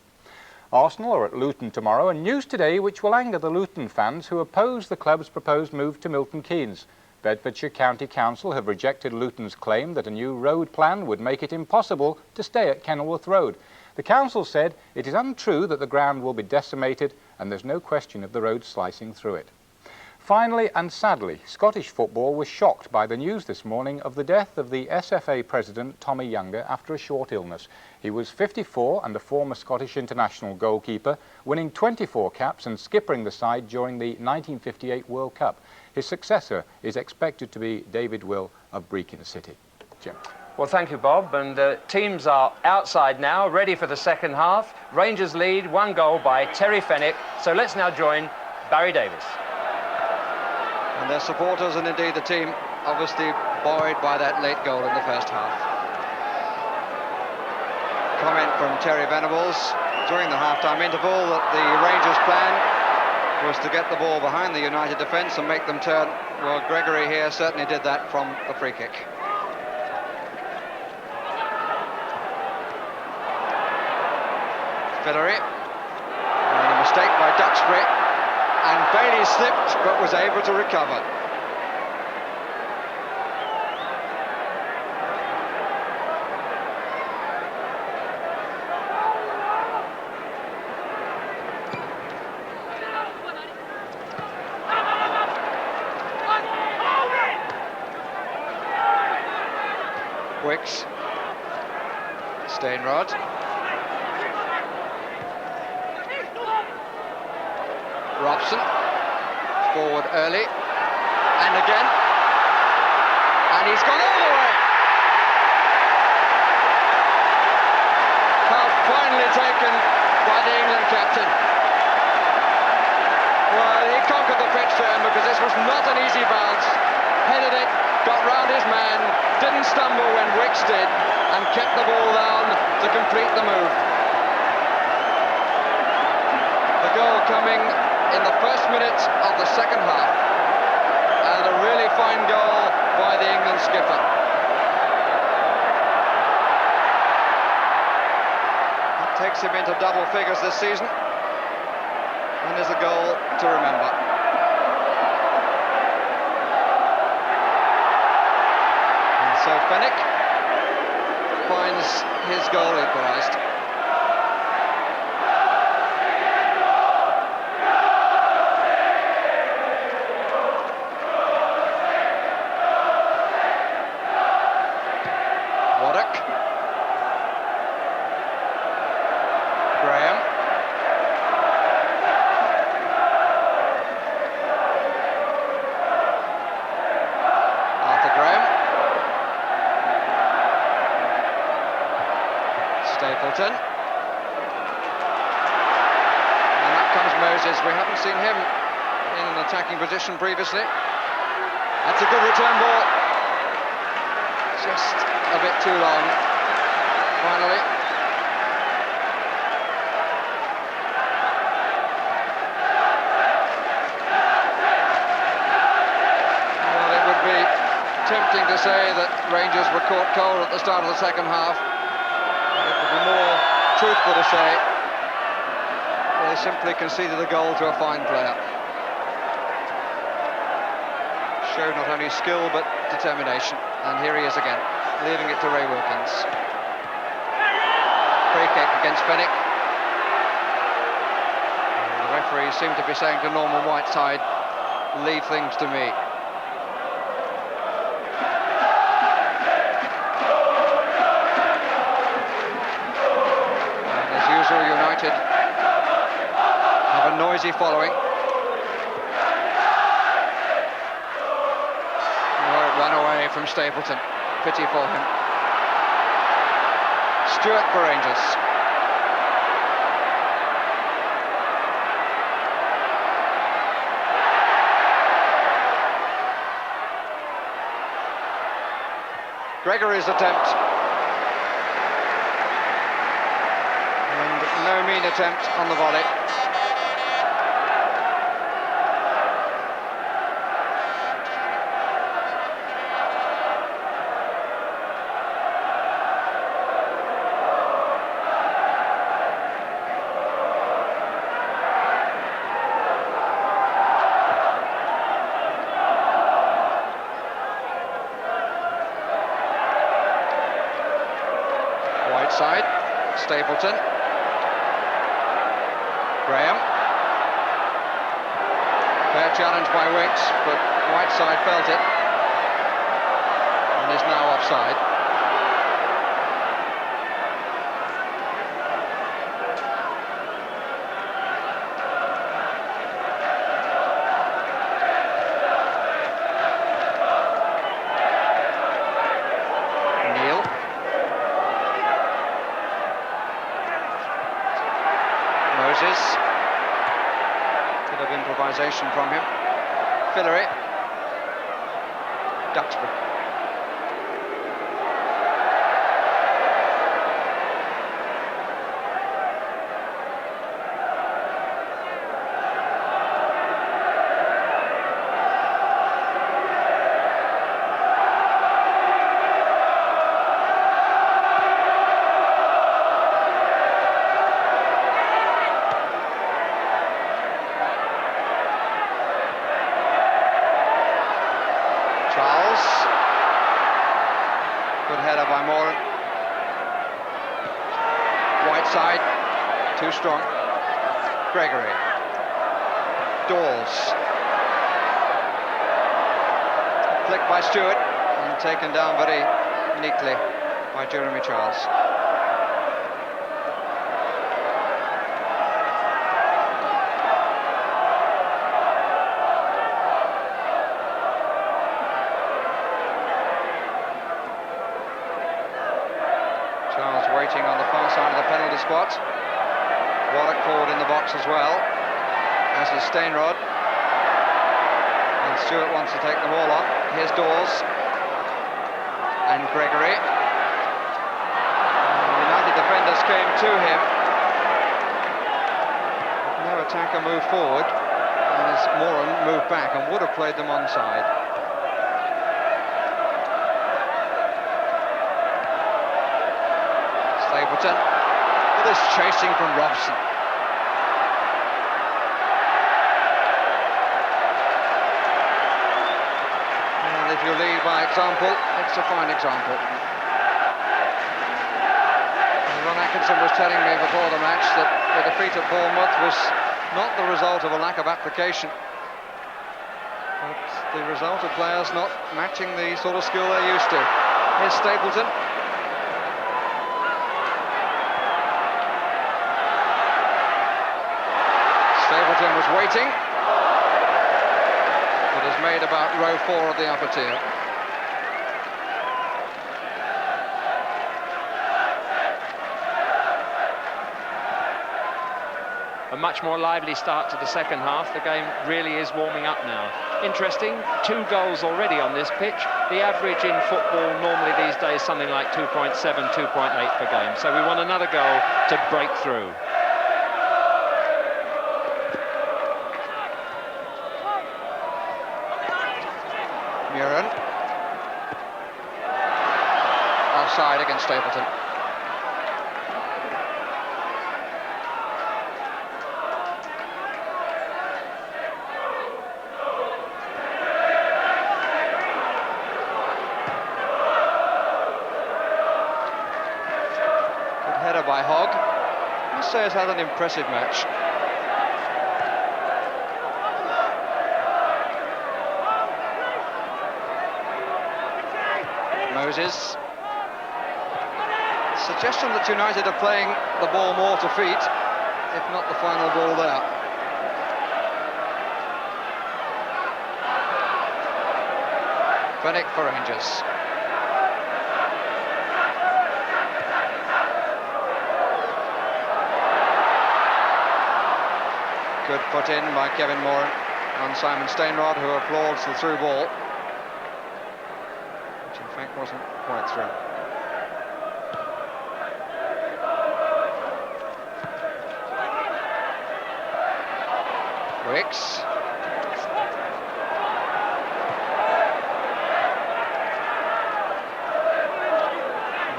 Arsenal are at Luton tomorrow, and news today which will anger the Luton fans who oppose the club's proposed move to Milton Keynes. Bedfordshire County Council have rejected Luton's claim that a new road plan would make it impossible to stay at Kenilworth Road. The council said it is untrue that the ground will be decimated, and there's no question of the road slicing through it. Finally, and sadly, Scottish football was shocked by the news this morning of the death of the SFA president, Tommy Younger, after a short illness. He was 54 and a former Scottish international goalkeeper, winning 24 caps and skippering the side during the 1958 World Cup. His successor is expected to be David Will of Brechin City. Jim. Well, thank you, Bob. And teams are outside now, ready for the second half. Rangers lead 1 goal by Terry Fenwick. So let's now join Barry Davis. And their supporters and indeed the team obviously buoyed by that late goal in the first half. Comment from Terry Venables during the half-time interval that the Rangers' plan was to get the ball behind the United defence and make them turn. Well, Gregory here certainly did that from the free kick. Fillery, and a mistake by Duxbury, and Bailey slipped but was able to recover. Wicks, Stainrod. Robson, forward early, and again, and he's gone all the way. Foul finally taken by the England captain. Well, he conquered the pitch there because this was not an easy bounce. Headed it, got round his man, didn't stumble when Wicks did, and kept the ball down to complete the move. The goal coming in the first minute of the second half, and a really fine goal by the England skipper. That takes him into double figures this season, and is a goal to remember. And so Fenwick finds his goal equalised. Stapleton, and up comes Moses. We haven't seen him in an attacking position previously. That's a good return ball. just a bit too long. Finally. Well, it would be tempting to say that Rangers were caught cold at the start of the second half. It would be more truthful to say they simply conceded a goal to a fine player. Showed not only skill but determination, and here he is again, leaving it to Ray Wilkins. Free kick against Fenwick. The referee seemed to be saying to Norman Whiteside, leave things to me. And as usual, United have a noisy following. Run away from Stapleton. Pity for him. Stewart for Rangers. Gregory's attempt. And no mean attempt on the volley. Side, Stapleton, Graham, fair challenge by Wicks, but Whiteside felt it and is now offside. Bit of improvisation from him. Fillery. Duxbury. Good header by Moran. Whiteside, too strong. Gregory. Dawes. Flicked by Stewart and taken down very neatly by Jeremy Charles. Waiting on the far side of the penalty spot. Warwick forward in the box as well, as is Stainrod. And Stewart wants to take the ball on. Here's Dawes and Gregory. The United defenders came to him. No attacker moved forward, and as Moran moved back and would have played them onside. Stapleton, with this chasing from Robson. And if you lead by example, it's a fine example. Ron Atkinson was telling me before the match that the defeat at Bournemouth was not the result of a lack of application, but the result of players not matching the sort of skill they're used to. Here's Stapleton. Stapleton was waiting, but has made about row 4 of the upper tier. a much more lively start to the second half. The game really is warming up now. Interesting, 2 goals already on this pitch. The average in football normally these days something like 2.7, 2.8 per game. So we want another goal to break through. Muren. Offside against Stapleton. Good header by Hogg. I must say he's had an impressive match. Moses. Suggestion that United are playing the ball more to feet, if not the final ball there. Fenwick for Rangers. Good put in by Kevin Moran on Simon Stainrod, who applauds the through ball, which in fact wasn't quite through. Wicks.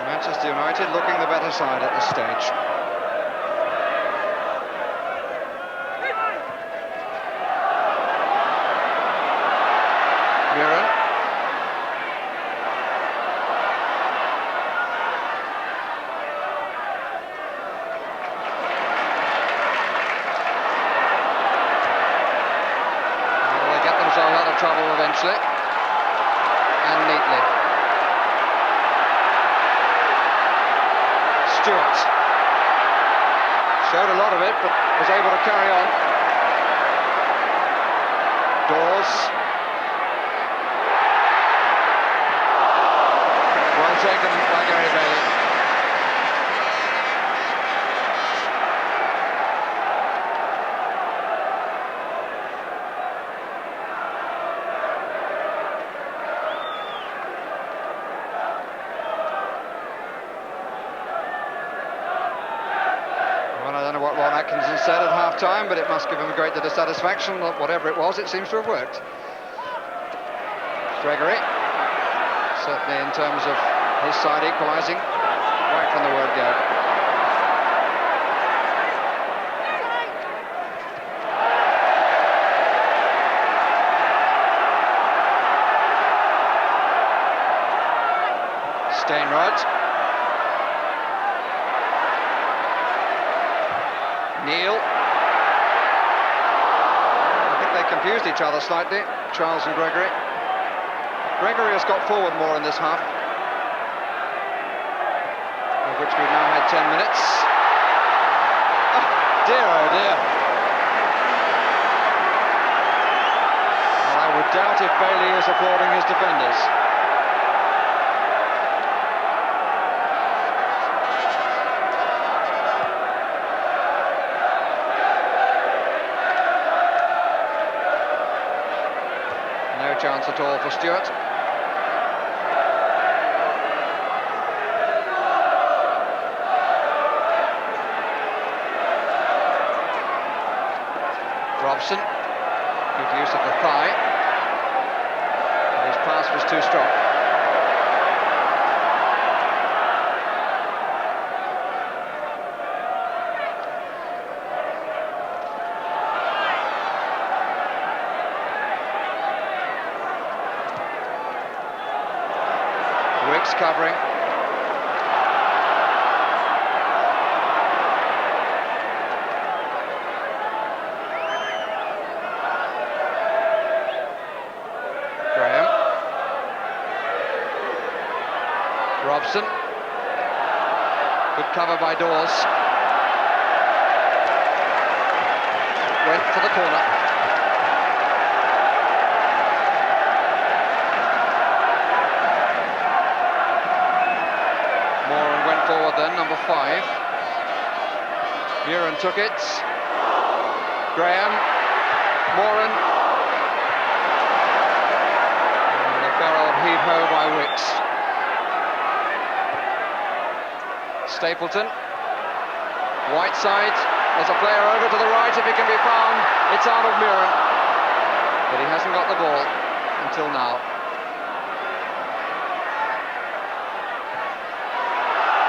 Manchester United looking the better side at this stage. Muren. Out of trouble eventually, and neatly. Stewart showed a lot of it, but was able to carry on. Dawes. Well taken by Gary Bailey. Said at half-time, but it must give him a great deal of satisfaction that whatever it was, it seems to have worked. Gregory, certainly in terms of his side equalising, right from the word go. Stainrod. Neil. I think they confused each other slightly, Charles and Gregory. Gregory has got forward more in this half, of which we've now had 10 minutes. Oh dear. Well, I would doubt if Bailey is applauding his defenders. Chance at all for Stewart. Robson, good use of the thigh, but his pass was too strong. Wicks covering. Graham. Robson. Good cover by Dawes. Went for the corner. Forward then, number 5. Muren took it. Graham, Moran, and the barrel heave-ho by Wicks. Stapleton, Whiteside, there's a player over to the right if he can be found. It's out of Muren, but he hasn't got the ball until now.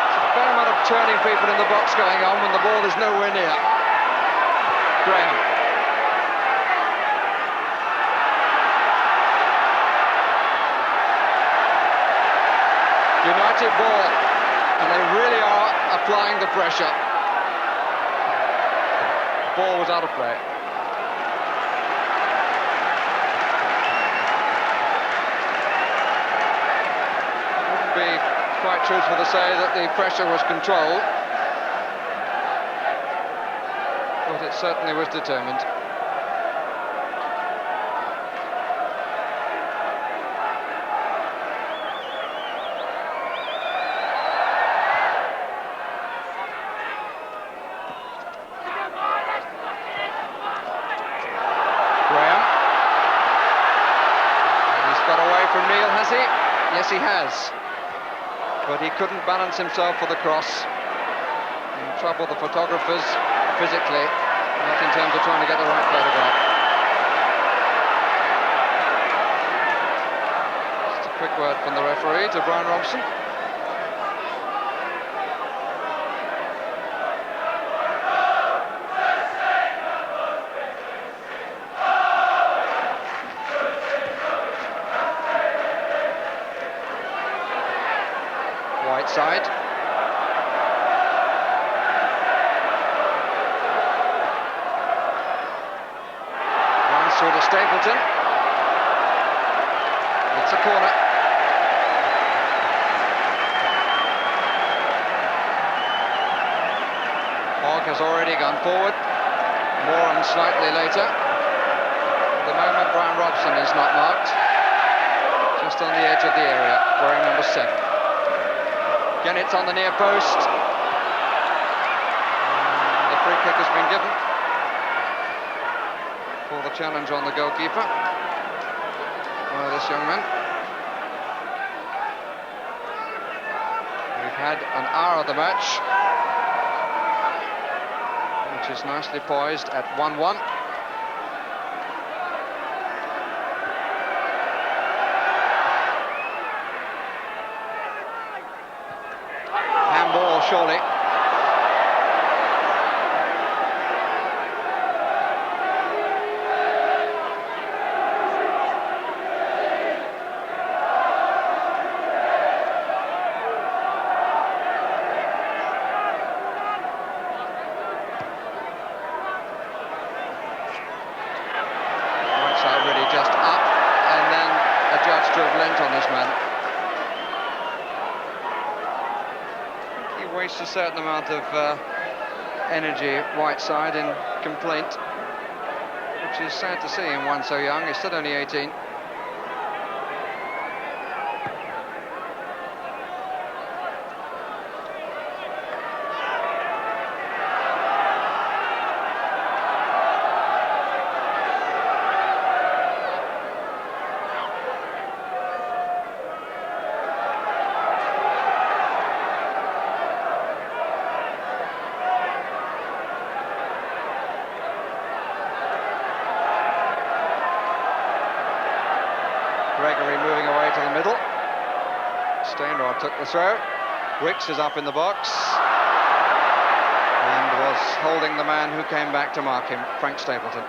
There's a fair amount of turning people in the box going on when the ball is nowhere near. Graham. United ball, and they really are applying the pressure. The ball was out of play. Wouldn't be quite truthful to say that the pressure was controlled, but it certainly was determined. Graham. He's got away from Neil, has he? Yes, he has. But he couldn't balance himself for the cross. In trouble the photographers physically, not in terms of trying to get the right photograph. Just a quick word from the referee to Brian Robson. Whiteside. Runs through to Stapleton. It's a corner. Hogg has already gone forward. Moran slightly later. At the moment, Brian Robson is not marked. Just on the edge of the area, wearing number 7. Again, it's on the near post. And the free kick has been given for the challenge on the goalkeeper by this young man. We've had an hour of the match, which is nicely poised at 1-1. Handball, surely. Whiteside really just up, and then adjudged to have lent on this man. He wastes a certain amount of energy, Whiteside, in complaint, which is sad to see in one so young. He's still only 18. Gregory moving away to the middle. Stainrod took the throw. Wicks is up in the box and was holding the man who came back to mark him, Frank Stapleton.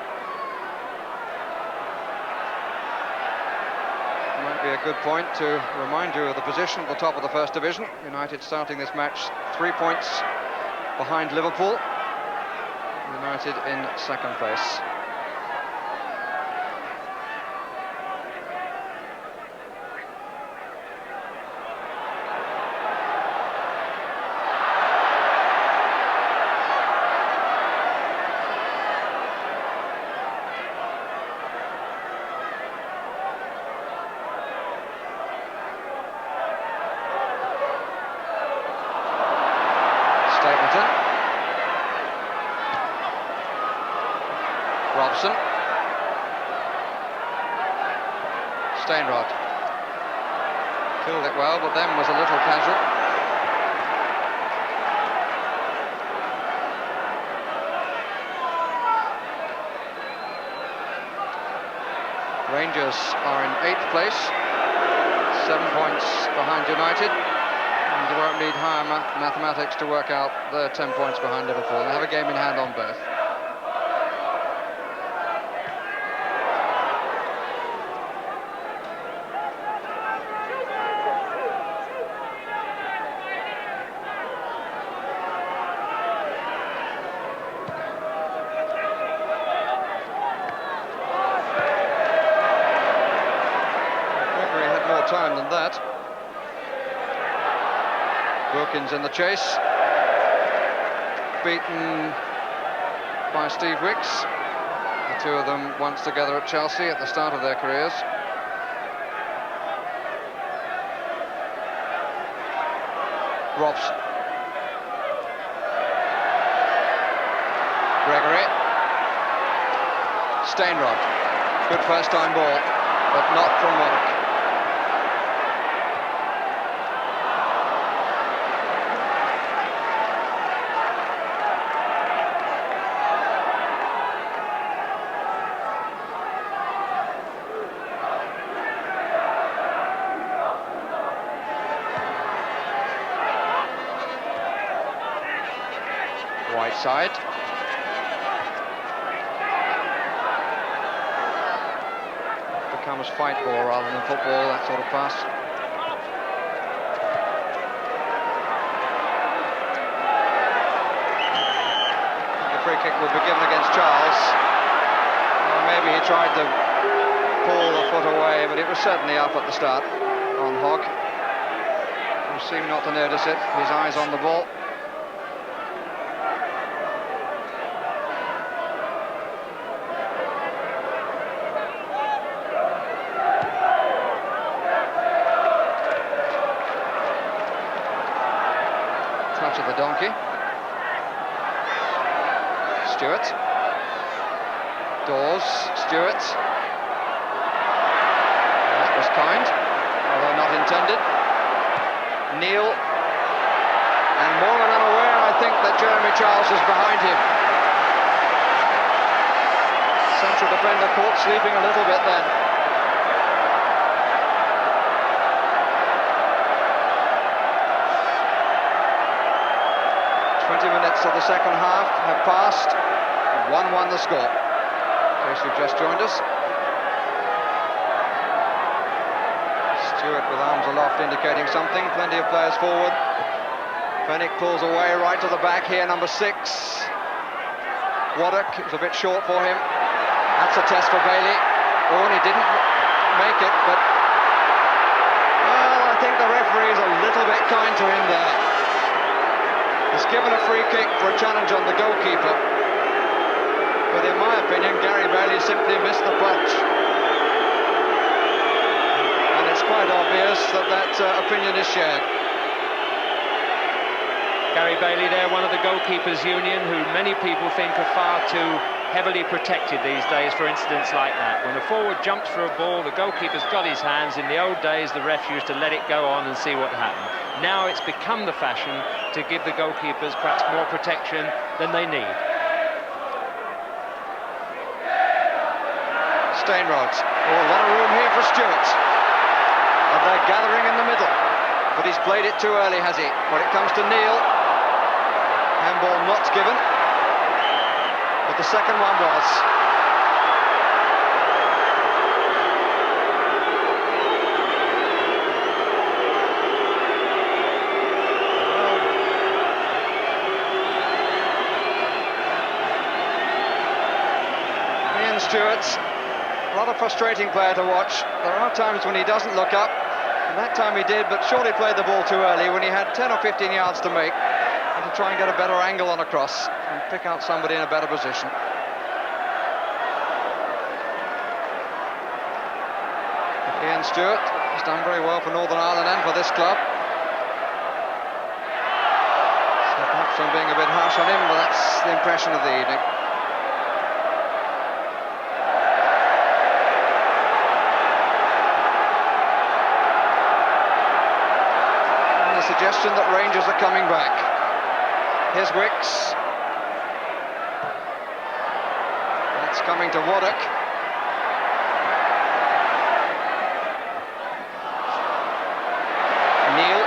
Might be a good point to remind you of the position at the top of the First Division. United starting this match 3 points behind Liverpool. United in second place. Stapleton. Olsen. Steinrod. Killed it well, but then was a little casual. Rangers are in 8th place, 7 points behind United, and they won't need higher mathematics to work out they're 10 points behind Liverpool. They have a game in hand on both. Time than that. Wilkins in the chase, beaten by Steve Wicks. The two of them once together at Chelsea at the start of their careers. Robson. Gregory. Steinrod. Good first time ball, but not from Warwick. Side. Becomes fight ball rather than football, that sort of pass. The free kick will be given against Charles. Maybe he tried to pull the foot away, but it was certainly up at the start on Hogg, who seemed not to notice it, his eyes on the ball. Of the donkey. Stewart. Dawes. Stewart. That was kind, although not intended. Neil. And more than unaware, I think, that Jeremy Charles is behind him. Central defender caught sleeping a little bit then. 20 minutes of the second half have passed. 1-1 the score. In case you've just joined us. Stewart with arms aloft indicating something. Plenty of players forward. Fenwick pulls away right to the back here, number 6. Waddock, it was a bit short for him. That's a test for Bailey. Oh, and he didn't make it, but well, I think the referee is a little bit kind to him there. He's given a free kick for a challenge on the goalkeeper, but in my opinion Gary Bailey simply missed the punch, and it's quite obvious that that opinion is shared. Gary Bailey there, one of the goalkeepers union, who many people think are far too heavily protected these days for incidents like that. When a forward jumps for a ball, the goalkeeper's got his hands. In the old days, the ref used to let it go on and see what happened. Now it's become the fashion to give the goalkeepers perhaps more protection than they need. Steinrod. Oh, a lot of room here for Stewart. And they're gathering in the middle. But he's played it too early, has he? When it comes to Neil, handball not given. But the second one was. Ian Stewart, a rather frustrating player to watch. There are times when he doesn't look up, and that time he did, but surely played the ball too early when he had 10 or 15 yards to make, and to try and get a better angle on a cross and pick out somebody in a better position. But Ian Stewart has done very well for Northern Ireland and for this club. So perhaps I'm being a bit harsh on him, but that's the impression of the evening. suggestion that Rangers are coming back. Here's Wicks. That's coming to Waddock. Neal.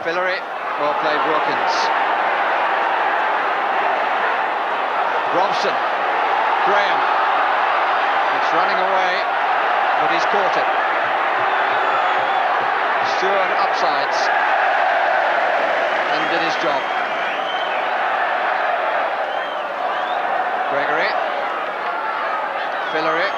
Fillery. Well played, Wilkins. Robson. Graham. It's running away, but he's caught it. Stewart upsides and did his job. Gregory. Fillery.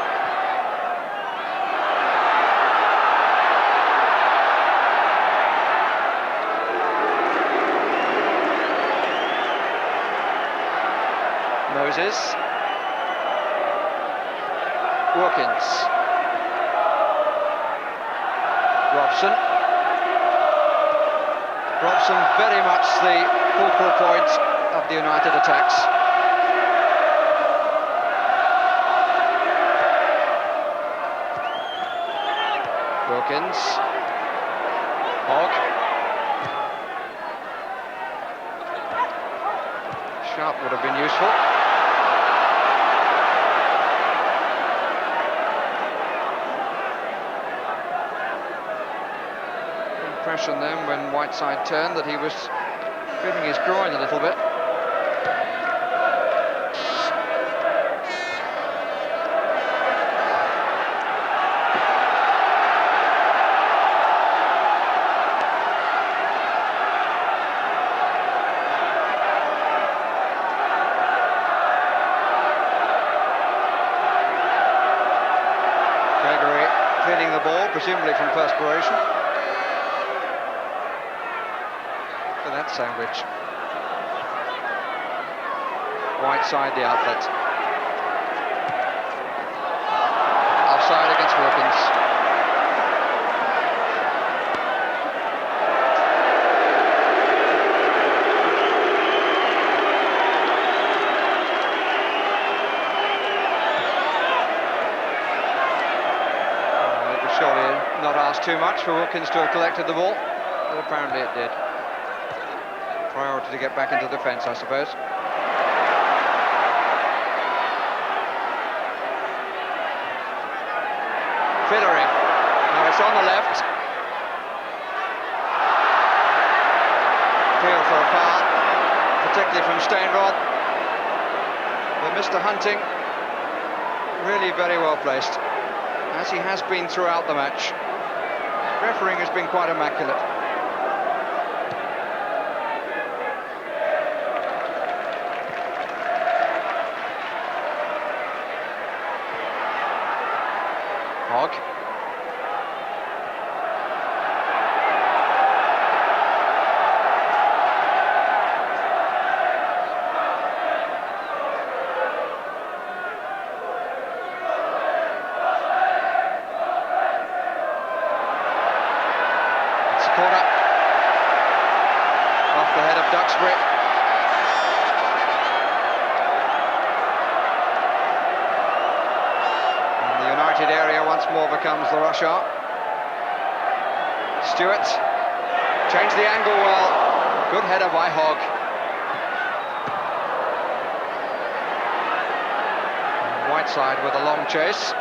Moses. Wilkins. Robson. Robson very much the focal point of the United attacks. Wilkins. Hogg. Sharp would have been useful. Impression then when Whiteside turned that he was feeling his groin a little bit. Gregory cleaning the ball, presumably from perspiration. That sandwich. Whiteside the outlet. Offside against Wilkins. It was surely not asked too much for Wilkins to have collected the ball, but apparently it did. Priority to get back into defence, I suppose. Fillery. Now it's on the left. Appeal for a foul, particularly from Steinrod. But Mr. Hunting, really very well placed, as he has been throughout the match. Refereeing has been quite immaculate. Hogg. It's a corner. Off the head of Duxbury. Area once more becomes the rush hour. Stewart changed the angle well. Good header by Hogg. And Whiteside with a long chase.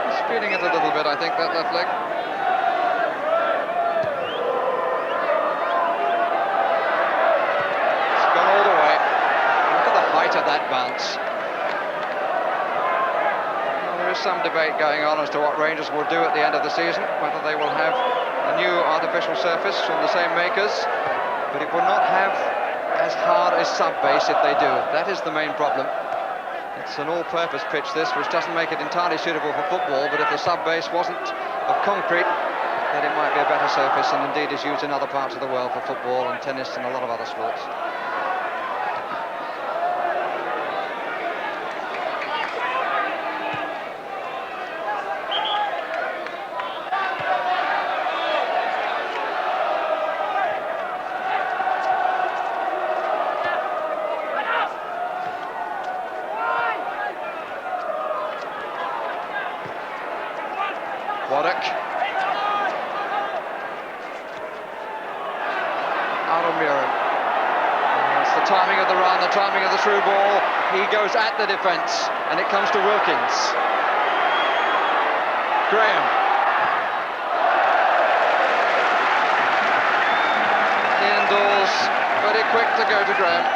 He's feeling it a little bit, I think, that left leg. Of that bounce. Well, there is some debate going on as to what Rangers will do at the end of the season, whether they will have a new artificial surface from the same makers, but it will not have as hard a sub-base if they do. That is the main problem. It's an all-purpose pitch, this, which doesn't make it entirely suitable for football, but if the sub-base wasn't of concrete, then it might be a better surface, and indeed is used in other parts of the world for football and tennis and a lot of other sports. Waddock. Almiron. That's the timing of the run, the timing of the through ball. He goes at the defence, and it comes to Wilkins. Graham. Ian Dawes, very quick to go to Graham.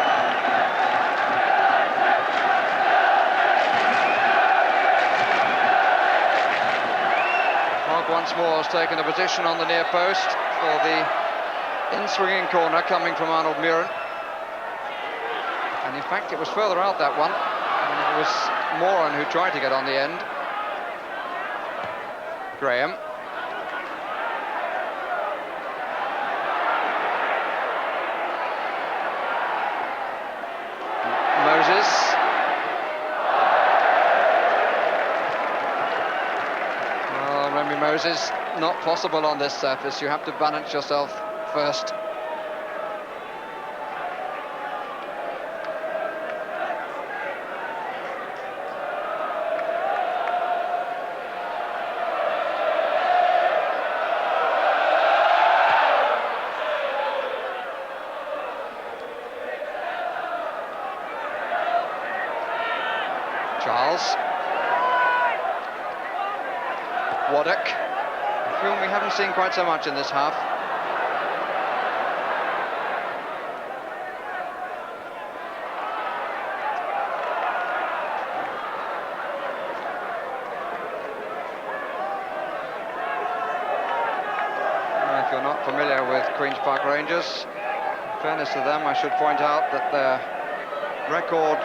Hogg once more has taken a position on the near post for the in-swinging corner coming from Arnold Muren. And in fact it was further out, that one, and it was Moran who tried to get on the end. Graham. Moses. Oh, Remy Moses, not possible on this surface. You have to balance yourself first. Charles. Waddock, a film we haven't seen quite so much in this half. If you're not familiar with Queen's Park Rangers, in fairness to them, I should point out that their record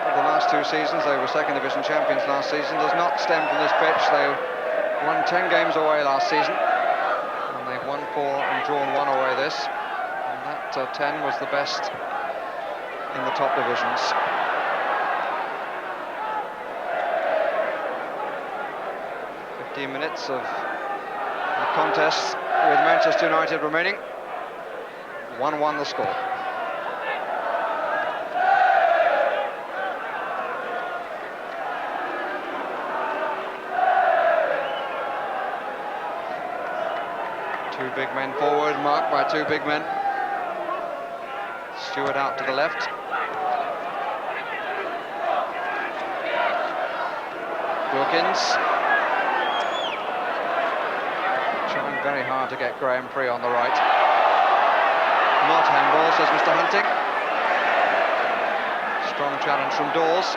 of the last two seasons, they were second division champions last season, does not stem from this pitch. They won 10 games away last season, and they've won 4 and drawn 1 away this, and that 10 was the best in the top divisions. "15 minutes of the contest with Manchester United remaining. 1-1 the score. Two big men forward, marked by two big men. Stewart out to the left. Wilkins. Trying very hard to get Graham free on the right. Not handball, says Mr. Hunting. Strong challenge from Dawes.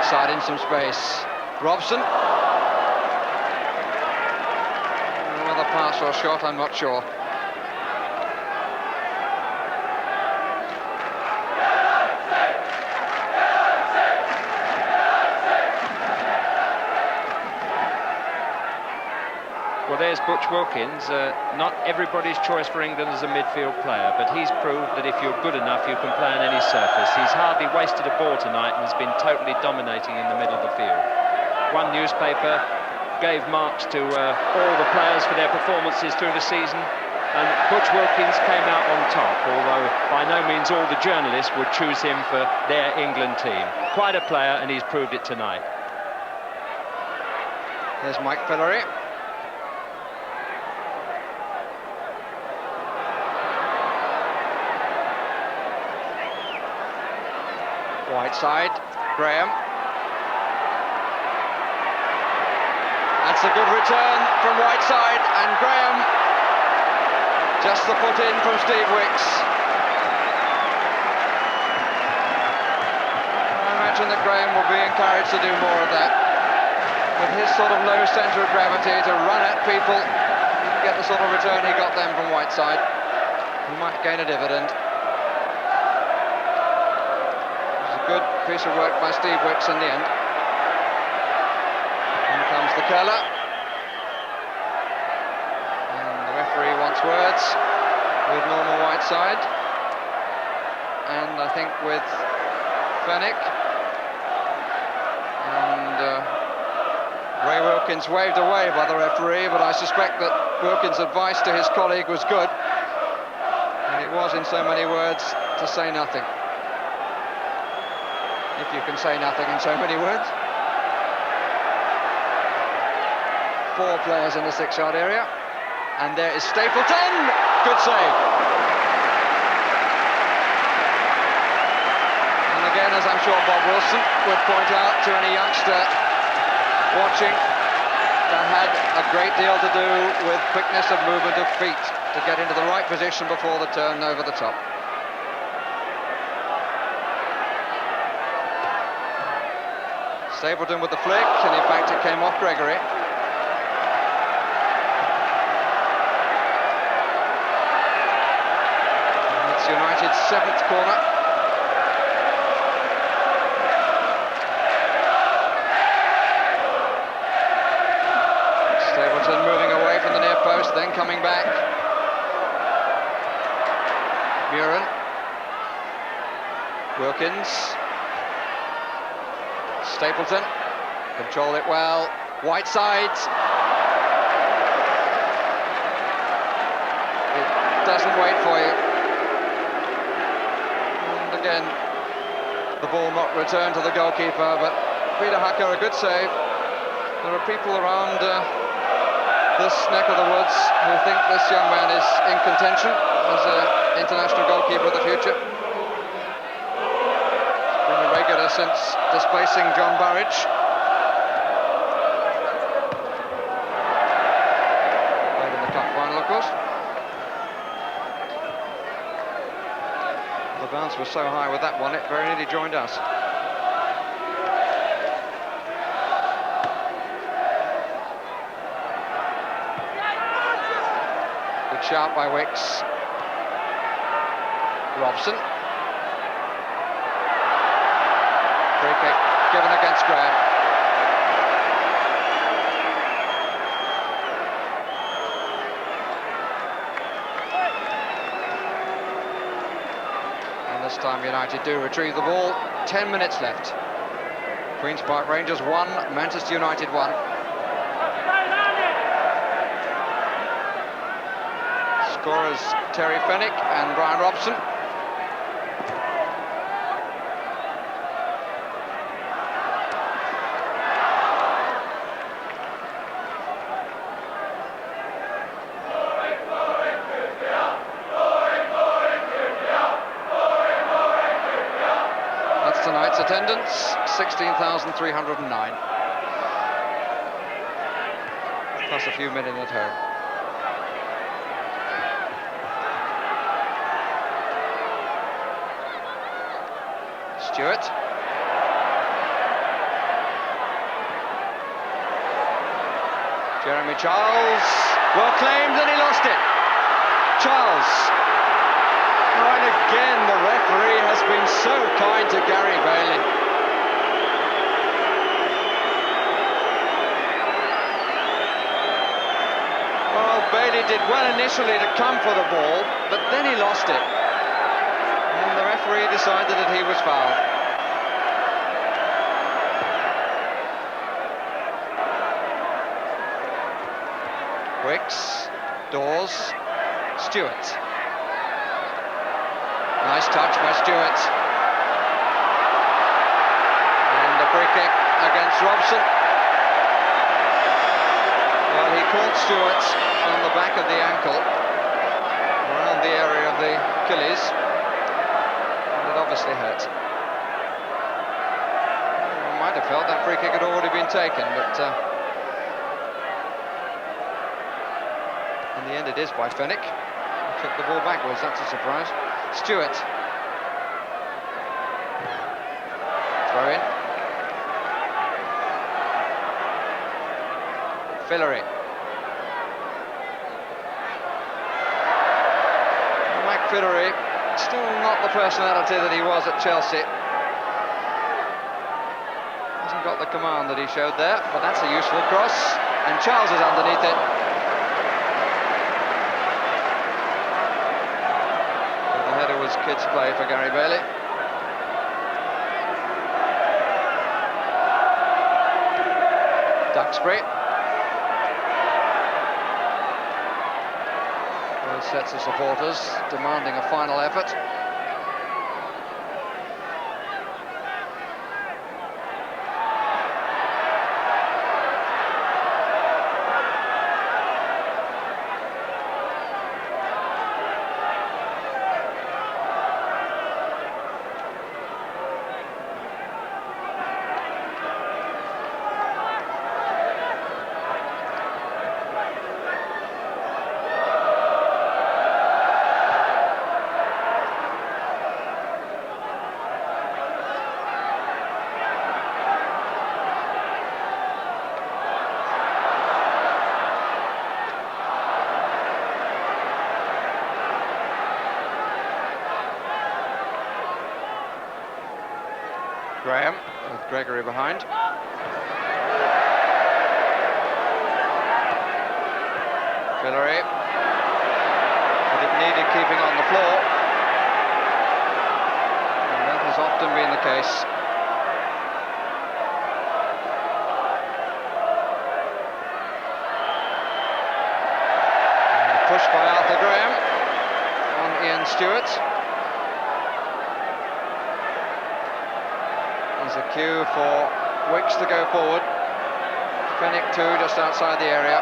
Side in some space. Robson. Another pass or a shot, I'm not sure. Well, there's Butch Wilkins. Not everybody's choice for England as a midfield player, but he's proved that if you're good enough, you can play on any surface. He's hardly wasted a ball tonight and has been totally dominating in the middle of the field. One newspaper gave marks to all the players for their performances through the season, and Butch Wilkins came out on top, although by no means all the journalists would choose him for their England team. Quite a player, and he's proved it tonight. There's Mike Fillory. Whiteside, Graham. That's a good return from Whiteside, and Graham just the foot in from Steve Wicks. I imagine that Graham will be encouraged to do more of that. With his sort of low centre of gravity to run at people, get the sort of return he got then from Whiteside. He might gain a dividend. Good piece of work by Steve Wicks in the end. In comes the curler. And the referee wants words with Norman Whiteside. And I think with Fennick. And Ray Wilkins waved away by the referee, but I suspect that Wilkins' advice to his colleague was good. It was, in so many words, to say nothing. If you can say nothing in so many words. 4 players in the 6-yard area. And there is Stapleton. Good save. And again, as I'm sure Bob Wilson would point out to any youngster watching, that had a great deal to do with quickness of movement of feet to get into the right position before the turn over the top. Stapleton with the flick, and in fact it came off Gregory. And it's United's 7th corner. Stapleton moving away from the near post, then coming back. Muren. Wilkins. Stapleton. Controlled it well. Whiteside. It doesn't wait for you. And again, the ball not returned to the goalkeeper, but Peter Hacker, a good save. There are people around this neck of the woods who think this young man is in contention as an international goalkeeper of the future. He's been a regular since displacing John Burridge. Played in the cup final, of course. The bounce was so high with that one, it very nearly joined us. Sharp by Wicks. Robson. Free kick given against Graham. And this time United do retrieve the ball. 10 minutes left. Queen's Park Rangers 1, Manchester United 1. Scorers Terry Fenwick and Brian Robson. That's tonight's attendance, 16,309. Plus a few million at home. Stewart. Jeremy Charles, well claimed, and he lost it. Charles. Oh, and again the referee has been so kind to Gary Bailey. Well, Bailey did well initially to come for the ball, but then he lost it. And the referee decided that he was fouled. Wicks, Dawes, Stewart. Nice touch by Stewart. And a free kick against Robson. Well, he caught Stewart on the back of the ankle, around the area of the Achilles. It obviously hurt. I might have felt that free kick had already been taken, but in the end it is by Fenwick. He took the ball backwards, that's a surprise. Stewart. Throw in. Fillery. Mike Fillery. Still not the personality that he was at Chelsea. Hasn't got the command that he showed there, but that's a useful cross, and Charles is underneath it. But the header was kids' play for Gary Bailey. Duxbury. Both sets of supporters demanding a final effort. Graham with Gregory behind. Hillary. But it needed keeping on the floor. And that has often been the case. And push by Arthur Graham on Ian Stewart. There's a cue for Wicks to go forward. Fenwick too, just outside the area.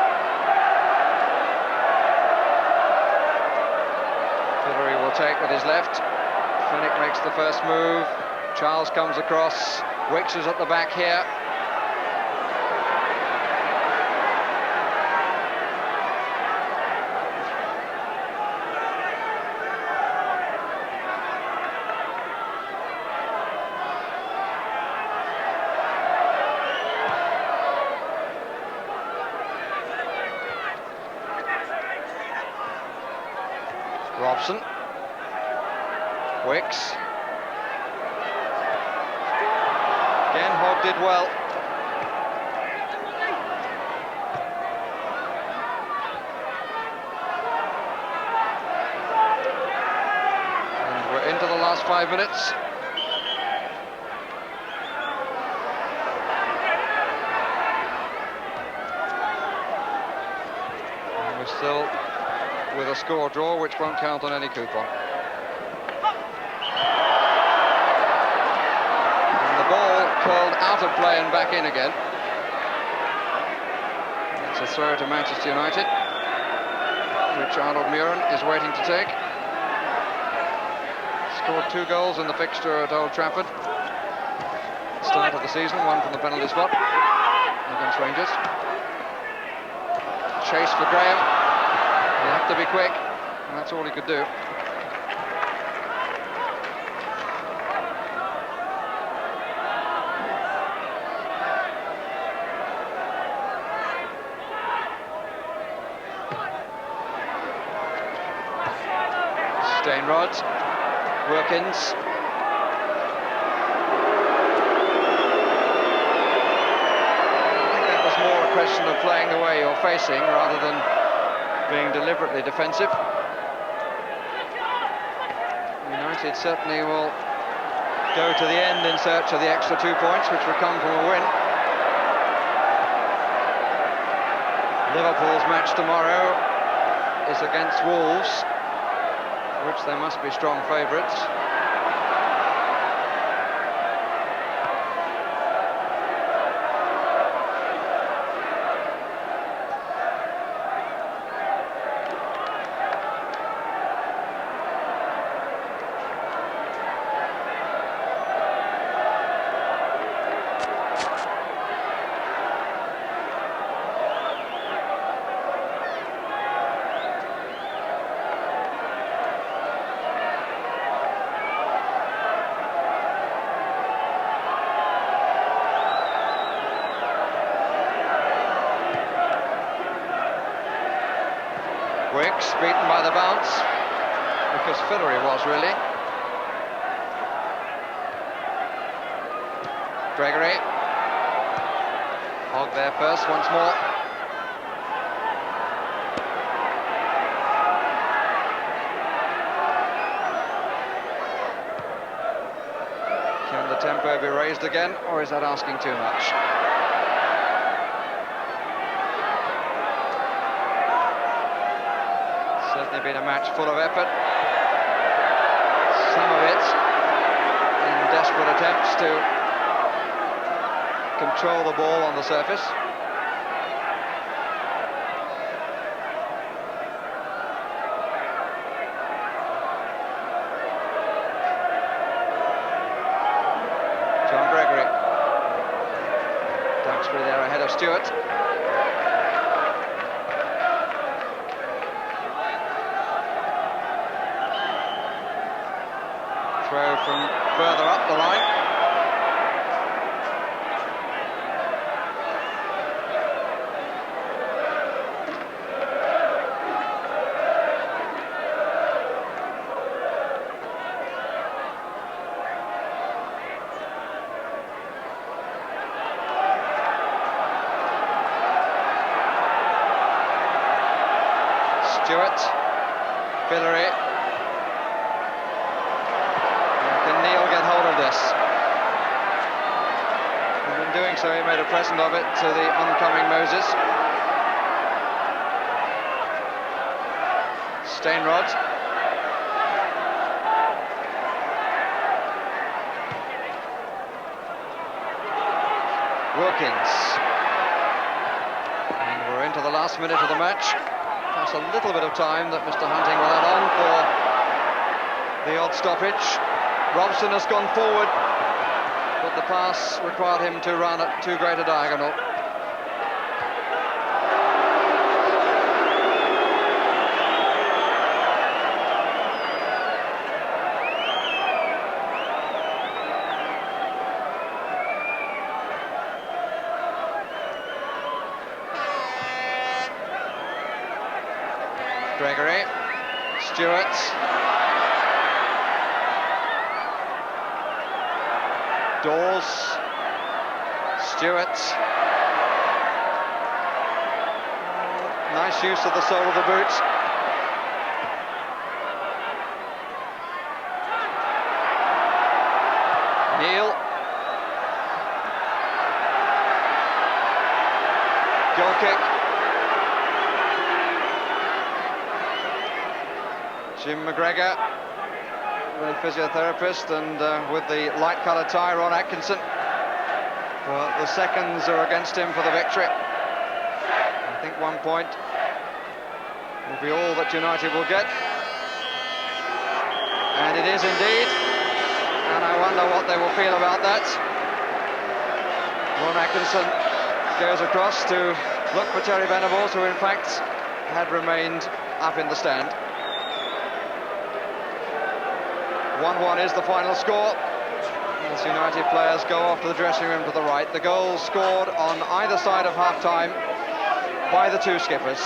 Hillary will take with his left. Fenwick makes the first move. Charles comes across. Wicks is at the back here. Robson, Wicks, again Hogg did well. And we're into the last 5 minutes. And we're still with a score draw, which won't count on any coupon. And the ball curled out of play and back in again. It's a throw to Manchester United, which Arnold Muren is waiting to take. Scored 2 goals in the fixture at Old Trafford. Start of the season, 1 from the penalty spot against Rangers. Chase for Graham. He'll have to be quick, and that's all he could do. Stainrod, Wilkins. I think that was more a question of playing the way you're facing rather than being deliberately defensive. United certainly will go to the end in search of the extra 2 points, which will come from a win. Liverpool's match tomorrow is against Wolves, for which they must be strong favourites. Wicks beaten by the bounce, because Hillary was really. Gregory. Hogg there first once more. Can the tempo be raised again, or is that asking too much? certainly been a match full of effort. Some of it in desperate attempts to control the ball on the surface. There ahead of Stewart. Throw from further up the line. Stewart, Villeray. Can Neil get hold of this? And in doing so, he made a present of it to the oncoming Moses. Stainrod. Wilkins. And we're into the last minute of the match. That's a little bit of time that Mr. Hunting will add on for the odd stoppage. Robson has gone forward, but the pass required him to run at too great a diagonal. Gregory, Stewart, Dawes, Stewart. Nice use of the sole of the boot. Neil. Goal kick. Jim McGregor, the physiotherapist, and with the light-coloured tie, Ron Atkinson. Well, the seconds are against him for the victory. I think 1 point will be all that United will get. And it is indeed. And I wonder what they will feel about that. Ron Atkinson goes across to look for Terry Venables, who in fact had remained up in the stand. 1-1 is the final score as United players go off to the dressing room to the right. The goals scored on either side of half-time by the two skippers.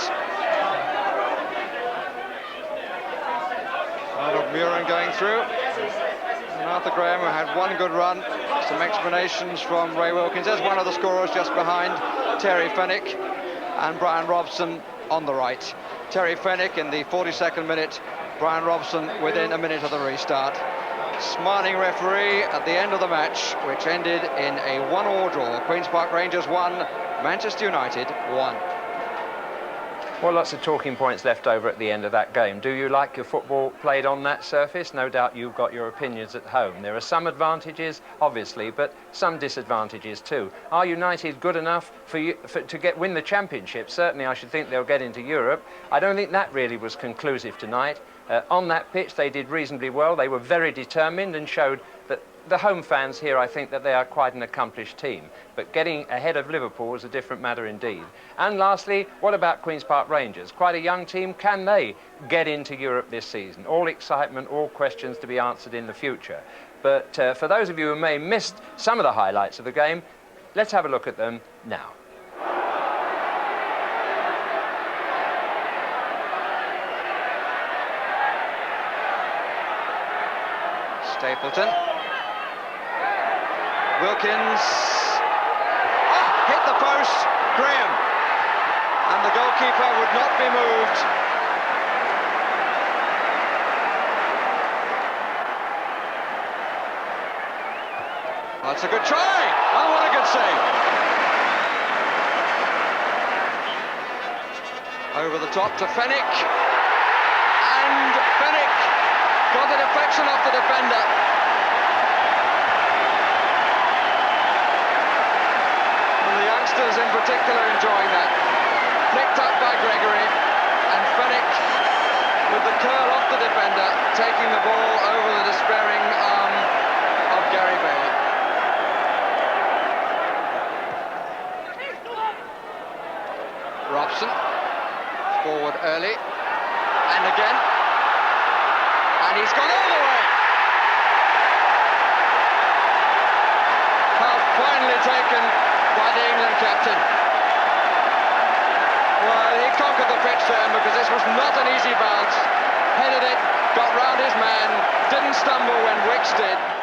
Arnold Muren going through, and Arthur Graham, who had one good run. Some explanations from Ray Wilkins. There's one of the scorers just behind Terry Fenwick, and Brian Robson on the right. Terry Fenwick in the 42nd minute, Brian Robson within a minute of the restart. Smarting referee at the end of the match, which ended in a 1-1 draw. Queen's Park Rangers 1, Manchester United 1. Well, lots of talking points left over at the end of that game. Do you like your football played on that surface? No doubt you've got your opinions at home. There are some advantages, obviously, but some disadvantages too. Are United good enough to win the championship? Certainly, I should think they'll get into Europe. I don't think that really was conclusive tonight. On that pitch, they did reasonably well. They were very determined and showed that the home fans here, I think that they are quite an accomplished team. But getting ahead of Liverpool is a different matter indeed. And lastly, what about Queen's Park Rangers? Quite a young team. Can they get into Europe this season? All excitement, all questions to be answered in the future. But for those of you who may have missed some of the highlights of the game, let's have a look at them now. Stapleton. Wilkins. Oh, hit the post. Graham. And the goalkeeper would not be moved. That's a good try. Oh, what a good save. Over the top to Fenwick. And Fenwick got a deflection off the defender. And the youngsters in particular enjoying that. Flicked up by Gregory, and Fenwick with the curl off the defender, taking the ball over the despairing arm of Gary Bailey. Robson, forward early, and again, and he's gone all the way. How finely taken by the England captain. Well, he conquered the pitch there because this was not an easy bounce. Headed it, got round his man, didn't stumble when Wicks did.